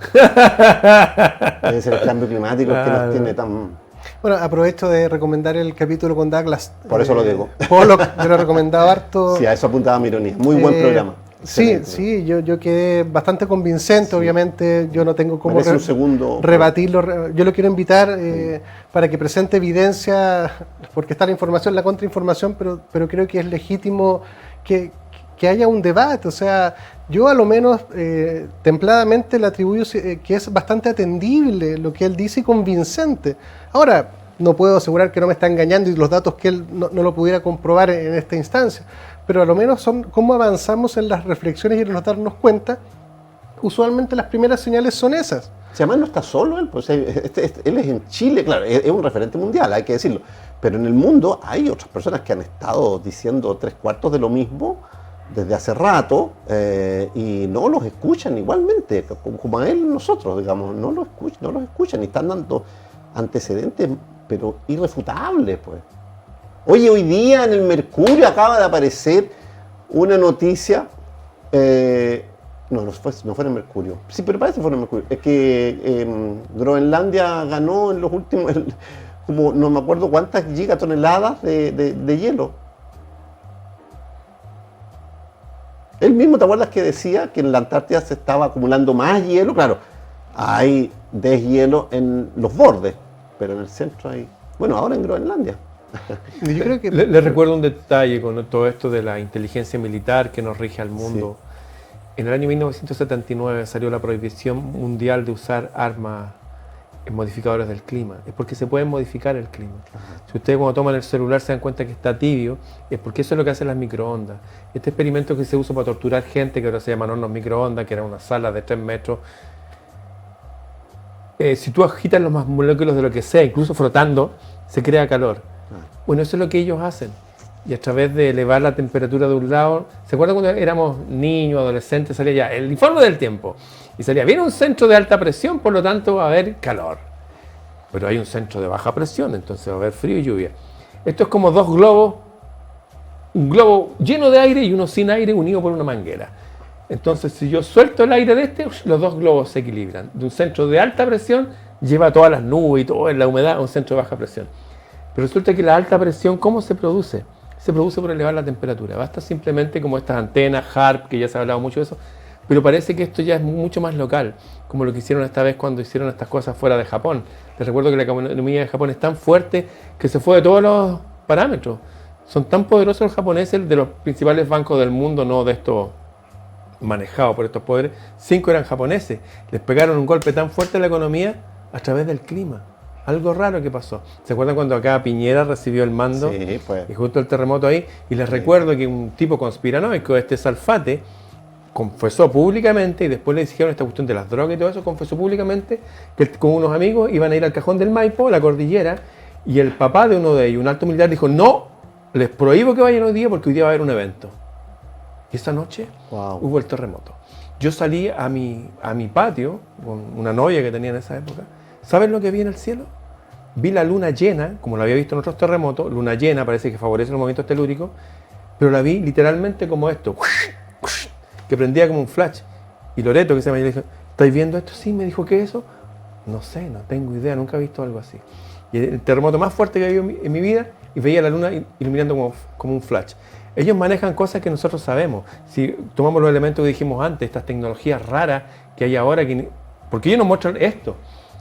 Debe ser el cambio climático que nos tiene tan... Bueno, aprovecho de recomendar el capítulo con Douglas. Por eso lo digo. Pollock, yo lo he recomendado harto. Sí, a eso apuntaba mi ironía. Muy buen programa. Sí, Excelente. sí, yo quedé bastante convincente, obviamente yo no tengo cómo Merece un segundo. rebatirlo. Yo lo quiero invitar para que presente evidencia, porque está la información, la contrainformación, pero creo que es legítimo que haya un debate. O sea, yo a lo menos templadamente le atribuyo que es bastante atendible lo que él dice y convincente. Ahora, no puedo asegurar que no me está engañando y los datos que él no lo pudiera comprobar en esta instancia, pero a lo menos son cómo avanzamos en las reflexiones y en darnos cuenta. Usualmente las primeras señales son esas. Si además no está solo él, pues él es en Chile, claro, es un referente mundial, hay que decirlo, pero en el mundo hay otras personas que han estado diciendo 3/4 de lo mismo desde hace rato y no los escuchan igualmente, como a él nosotros, digamos, no los escuchan y están dando antecedentes, pero irrefutables, pues. Oye, hoy día en el Mercurio acaba de aparecer una noticia, no fue en el Mercurio, sí, pero parece que fue en el Mercurio, es que Groenlandia ganó en los últimos, como no me acuerdo cuántas gigatoneladas de hielo. Él mismo, ¿te acuerdas que decía que en la Antártida se estaba acumulando más hielo? Claro, hay deshielo en los bordes, pero en el centro hay, bueno, ahora en Groenlandia. Yo creo que Les recuerdo un detalle con todo esto de la inteligencia militar que nos rige al mundo. Sí. En el año 1979 salió la prohibición mundial de usar armas modificadores del clima. Es porque se pueden modificar el clima. Si ustedes cuando toman el celular se dan cuenta que está tibio, es porque eso es lo que hacen las microondas. Este experimento que se usa para torturar gente, que ahora se llaman hornos microondas, que era una sala de 3 metros, si tú agitas los más moléculas de lo que sea, incluso frotando, se crea calor. Bueno, eso es lo que ellos hacen. Y a través de elevar la temperatura de un lado, ¿se acuerdan cuando éramos niños, adolescentes? Salía ya el informe del tiempo. Y salía, viene un centro de alta presión, por lo tanto va a haber calor. Pero hay un centro de baja presión, entonces va a haber frío y lluvia. Esto es como 2 globos, un globo lleno de aire y uno sin aire unido por una manguera. Entonces, si yo suelto el aire de este, los 2 globos se equilibran. De un centro de alta presión lleva todas las nubes y toda la humedad a un centro de baja presión. Pero resulta que la alta presión, ¿cómo se produce? Se produce por elevar la temperatura. Basta simplemente como estas antenas, HAARP, que ya se ha hablado mucho de eso, pero parece que esto ya es mucho más local, como lo que hicieron esta vez cuando hicieron estas cosas fuera de Japón. Les recuerdo que la economía de Japón es tan fuerte que se fue de todos los parámetros. Son tan poderosos los japoneses, de los principales bancos del mundo, no de estos manejados por estos poderes, 5 eran japoneses. Les pegaron un golpe tan fuerte a la economía a través del clima. Algo raro que pasó. ¿Se acuerdan cuando acá Piñera recibió el mando? Sí, pues. Y justo el terremoto ahí. Y les recuerdo que un tipo conspiranoico, Salfate, confesó públicamente, y después le dijeron esta cuestión de las drogas y todo eso, confesó públicamente que con unos amigos iban a ir al Cajón del Maipo, la cordillera, y el papá de uno de ellos, un alto militar, dijo, no, les prohíbo que vayan hoy día porque hoy día va a haber un evento. Y esa noche hubo el terremoto. Yo salí a mi patio con una novia que tenía en esa época. ¿Saben lo que vi en el cielo? Vi la luna llena, como lo había visto en otros terremotos, luna llena, parece que favorece los movimientos telúricos, pero la vi literalmente como esto, que prendía como un flash. Y Loreto, que se me dijo, ¿estáis viendo esto? Sí, me dijo, ¿qué es eso? No sé, no tengo idea, nunca he visto algo así. Y el terremoto más fuerte que he visto en mi vida, y veía la luna iluminando como un flash. Ellos manejan cosas que nosotros sabemos. Si tomamos los elementos que dijimos antes, estas tecnologías raras que hay ahora, porque ellos nos muestran esto.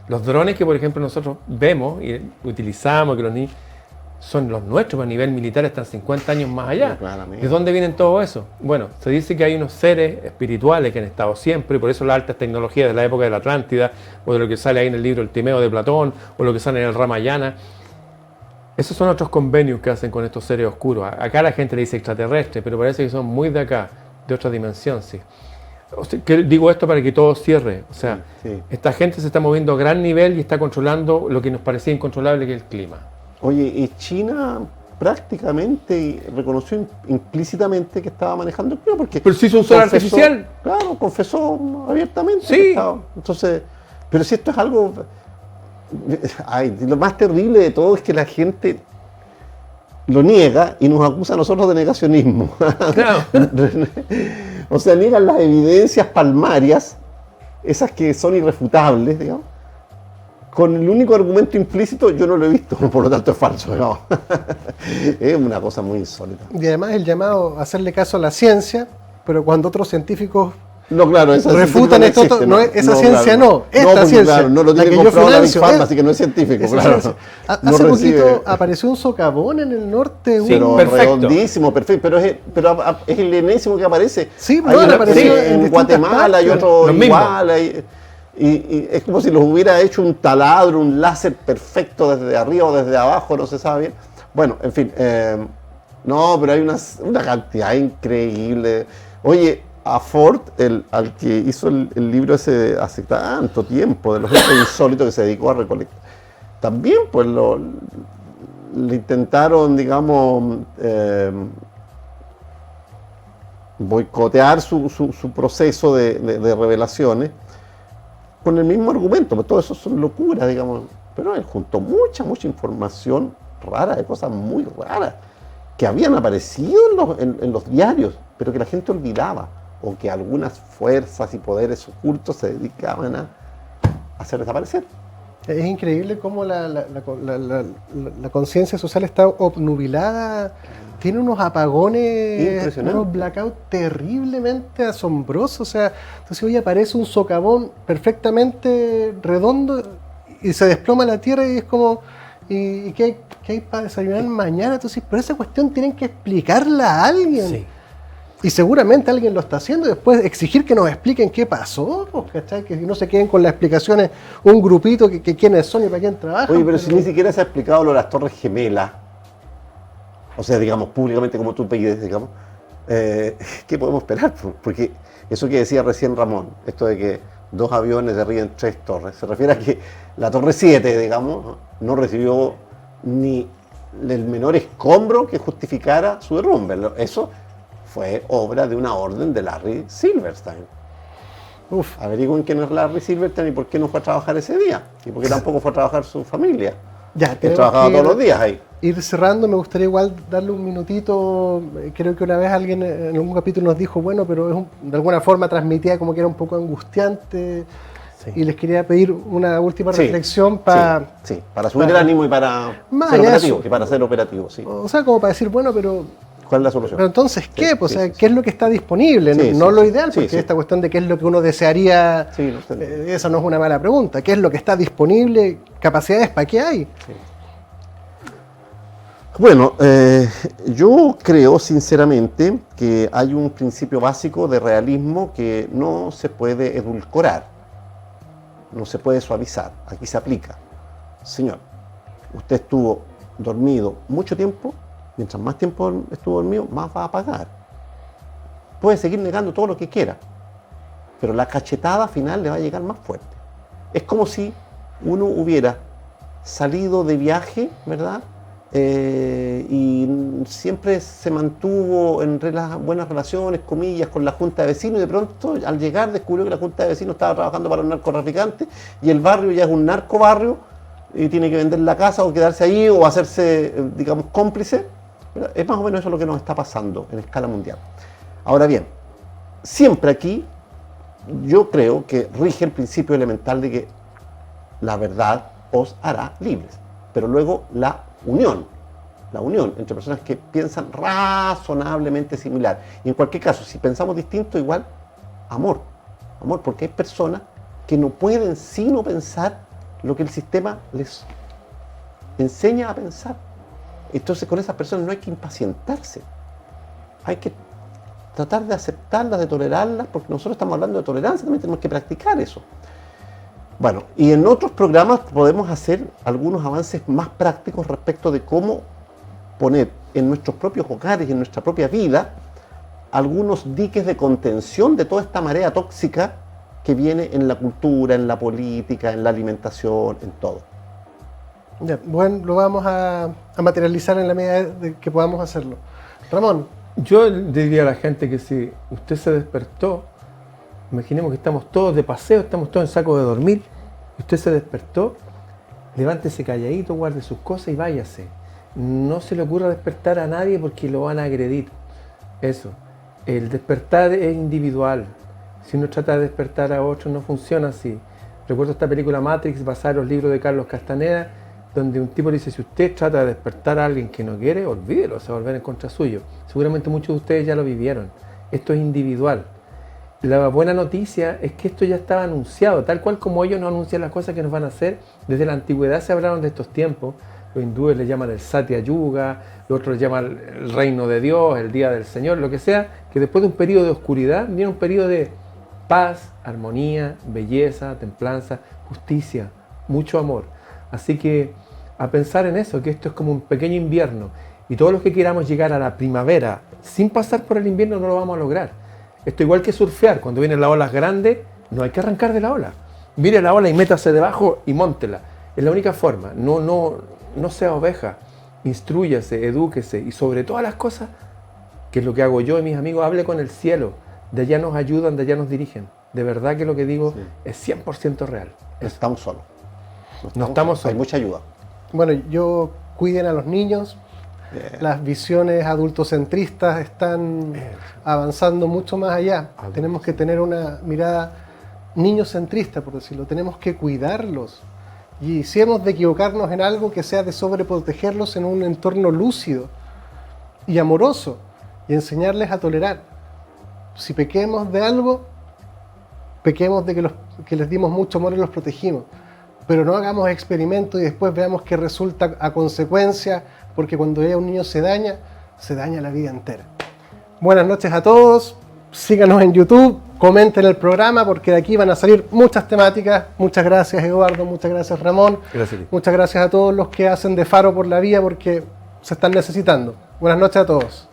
Los drones que, por ejemplo, nosotros vemos y utilizamos, que los niños son los nuestros, a nivel militar están 50 años más allá. ¿De dónde vienen todo eso? Bueno, se dice que hay unos seres espirituales que han estado siempre, y por eso las altas tecnologías de la época de la Atlántida, o de lo que sale ahí en el libro El Timeo de Platón, o lo que sale en el Ramayana. Esos son otros convenios que hacen con estos seres oscuros. Acá la gente le dice extraterrestre, pero parece que son muy de acá, de otra dimensión, sí. O sea, que digo esto para que todo cierre. O sea, esta gente se está moviendo a gran nivel y está controlando lo que nos parecía incontrolable, que es el clima. Oye, y China prácticamente reconoció implícitamente que estaba manejando el clima, porque... Pero si hizo un sol artificial. Claro, confesó abiertamente. Sí. Entonces, pero si esto es algo... Ay, lo más terrible de todo es que la gente lo niega y nos acusa a nosotros de negacionismo. Claro. O sea, niegan las evidencias palmarias, esas que son irrefutables, digamos, con el único argumento implícito: yo no lo he visto, por lo tanto es falso. No. Es una cosa muy insólita. Y además el llamado a hacerle caso a la ciencia, pero cuando otros científicos no, claro, esa refutan esto, existe, no, esa ciencia claro. Esta ciencia. Claro, no lo tiene comprado la Big Pharma, así que no es científico, claro. Hace poquito apareció un socavón en el norte. Sí, pero redondísimo, perfecto, pero es el enésimo que aparece. Sí, hay apareció en Guatemala y otro igual. Y es como si los hubiera hecho un taladro, un láser perfecto desde arriba o desde abajo, no se sabe bien. Bueno, en fin, no, pero hay una cantidad increíble. Oye, a Ford, al que hizo el libro ese hace tanto tiempo, de los hechos insólitos, que se dedicó a recolectar, también pues le intentaron, digamos, boicotear su proceso de revelaciones con el mismo argumento, pues todo eso son locuras, digamos. Pero él juntó mucha información rara, de cosas muy raras, que habían aparecido en los diarios, pero que la gente olvidaba, o que algunas fuerzas y poderes ocultos se dedicaban a hacer desaparecer. Es increíble cómo la conciencia social está obnubilada, tiene unos apagones, unos blackouts terriblemente asombrosos. O sea, entonces hoy aparece un socavón perfectamente redondo y se desploma la tierra y es como, ¿y qué hay para desayunar mañana? Entonces, pero esa cuestión tienen que explicarla a alguien. Sí. Y seguramente alguien lo está haciendo, y después exigir que nos expliquen qué pasó, pues, ¿cachai? Que no se queden con las explicaciones un grupito que quiénes son y para quién trabajan. Oye, pero si ni siquiera se ha explicado lo de las Torres Gemelas, o sea, digamos, públicamente como tú pides, digamos, ¿qué podemos esperar? Porque eso que decía recién Ramón, esto de que 2 aviones derriben 3 torres, se refiere a que la Torre 7, digamos, no recibió ni el menor escombro que justificara su derrumbe. Eso fue obra de una orden de Larry Silverstein. Averigüen quién es Larry Silverstein y por qué no fue a trabajar ese día. Y por qué tampoco fue a trabajar su familia. Ya, que trabajaba todos los días ahí. Ir cerrando, me gustaría igual darle un minutito. Creo que una vez alguien en algún capítulo nos dijo, bueno, pero de alguna forma transmitía como que era un poco angustiante. Sí. Y les quería pedir una última reflexión para... Sí, para subir el ánimo y para ser operativo. Y para ser operativo, sí. O sea, como para decir, bueno, pero... ¿Cuál es la solución? Pero entonces, ¿qué? Pues, ¿qué es lo que está disponible? No lo ideal, porque esta cuestión de qué es lo que uno desearía, esa no es una mala pregunta. ¿Qué es lo que está disponible? ¿Capacidades para qué hay? Sí. Bueno, yo creo sinceramente que hay un principio básico de realismo que no se puede edulcorar, no se puede suavizar. Aquí se aplica. Señor, usted estuvo dormido mucho tiempo. Mientras más tiempo estuvo dormido, más va a pagar. Puede seguir negando todo lo que quiera, pero la cachetada final le va a llegar más fuerte. Es como si uno hubiera salido de viaje, ¿verdad? Y siempre se mantuvo en buenas relaciones, comillas, con la junta de vecinos, y de pronto al llegar descubrió que la junta de vecinos estaba trabajando para un narcotraficante y el barrio ya es un narcobarrio y tiene que vender la casa o quedarse ahí o hacerse, digamos, cómplice. Es más o menos eso lo que nos está pasando en escala mundial. Ahora bien, siempre aquí yo creo que rige el principio elemental de que la verdad os hará libres, pero luego la unión la unión entre personas que piensan razonablemente similar. Y en cualquier caso, si pensamos distinto, igual, amor. Amor, porque hay personas que no pueden sino pensar lo que el sistema les enseña a pensar. Entonces con esas personas no hay que impacientarse. Hay que tratar de aceptarlas, de tolerarlas, porque nosotros estamos hablando de tolerancia, también tenemos que practicar eso. Bueno, y en otros programas podemos hacer algunos avances más prácticos respecto de cómo poner en nuestros propios hogares y en nuestra propia vida algunos diques de contención de toda esta marea tóxica que viene en la cultura, en la política, en la alimentación, en todo. Ya, bueno, lo vamos a materializar en la medida de que podamos hacerlo. Ramón. Yo diría a la gente que si usted se despertó, imaginemos que estamos todos de paseo, estamos todos en saco de dormir, y usted se despertó, levántese calladito, guarde sus cosas y váyase. No se le ocurra despertar a nadie porque lo van a agredir. Eso. El despertar es individual. Si uno trata de despertar a otro, no funciona así. Recuerdo esta película Matrix, basada en los libros de Carlos Castaneda, donde un tipo dice, si usted trata de despertar a alguien que no quiere, olvídelo, se va a volver en contra suyo. Seguramente muchos de ustedes ya lo vivieron. Esto es individual. La buena noticia es que esto ya estaba anunciado, tal cual como ellos nos anuncian las cosas que nos van a hacer. Desde la antigüedad se hablaron de estos tiempos. Los hindúes le llaman el Satya Yuga, los otros le llaman el reino de Dios, el día del Señor, lo que sea, que después de un periodo de oscuridad viene un periodo de paz, armonía, belleza, templanza, justicia, mucho amor. Así que a pensar en eso, que esto es como un pequeño invierno, y todos los que queramos llegar a la primavera sin pasar por el invierno no lo vamos a lograr. Esto igual que surfear, cuando vienen las olas grandes, no hay que arrancar de la ola. Mire la ola y métase debajo y móntela. Es la única forma. No sea oveja. Instrúyase, edúquese y sobre todas las cosas, que es lo que hago yo y mis amigos, hable con el cielo. De allá nos ayudan, de allá nos dirigen. De verdad que lo que digo es 100% real. No estamos solos. No estamos solos. Hay mucha ayuda. Bueno, cuiden a los niños. Las visiones adultocentristas están avanzando mucho más allá. Tenemos que tener una mirada niñocentrista, por decirlo. Tenemos que cuidarlos. Y si hemos de equivocarnos en algo, que sea de sobreprotegerlos en un entorno lúcido y amoroso y enseñarles a tolerar. Si pequemos de algo, pequemos de que les dimos mucho amor y los protegimos. Pero no hagamos experimentos y después veamos que resulta a consecuencia, porque cuando ya un niño se daña la vida entera. Buenas noches a todos, síganos en YouTube, comenten el programa porque de aquí van a salir muchas temáticas. Muchas gracias Eduardo, muchas gracias Ramón. Gracias. Muchas gracias a todos los que hacen de faro por la vía porque se están necesitando. Buenas noches a todos.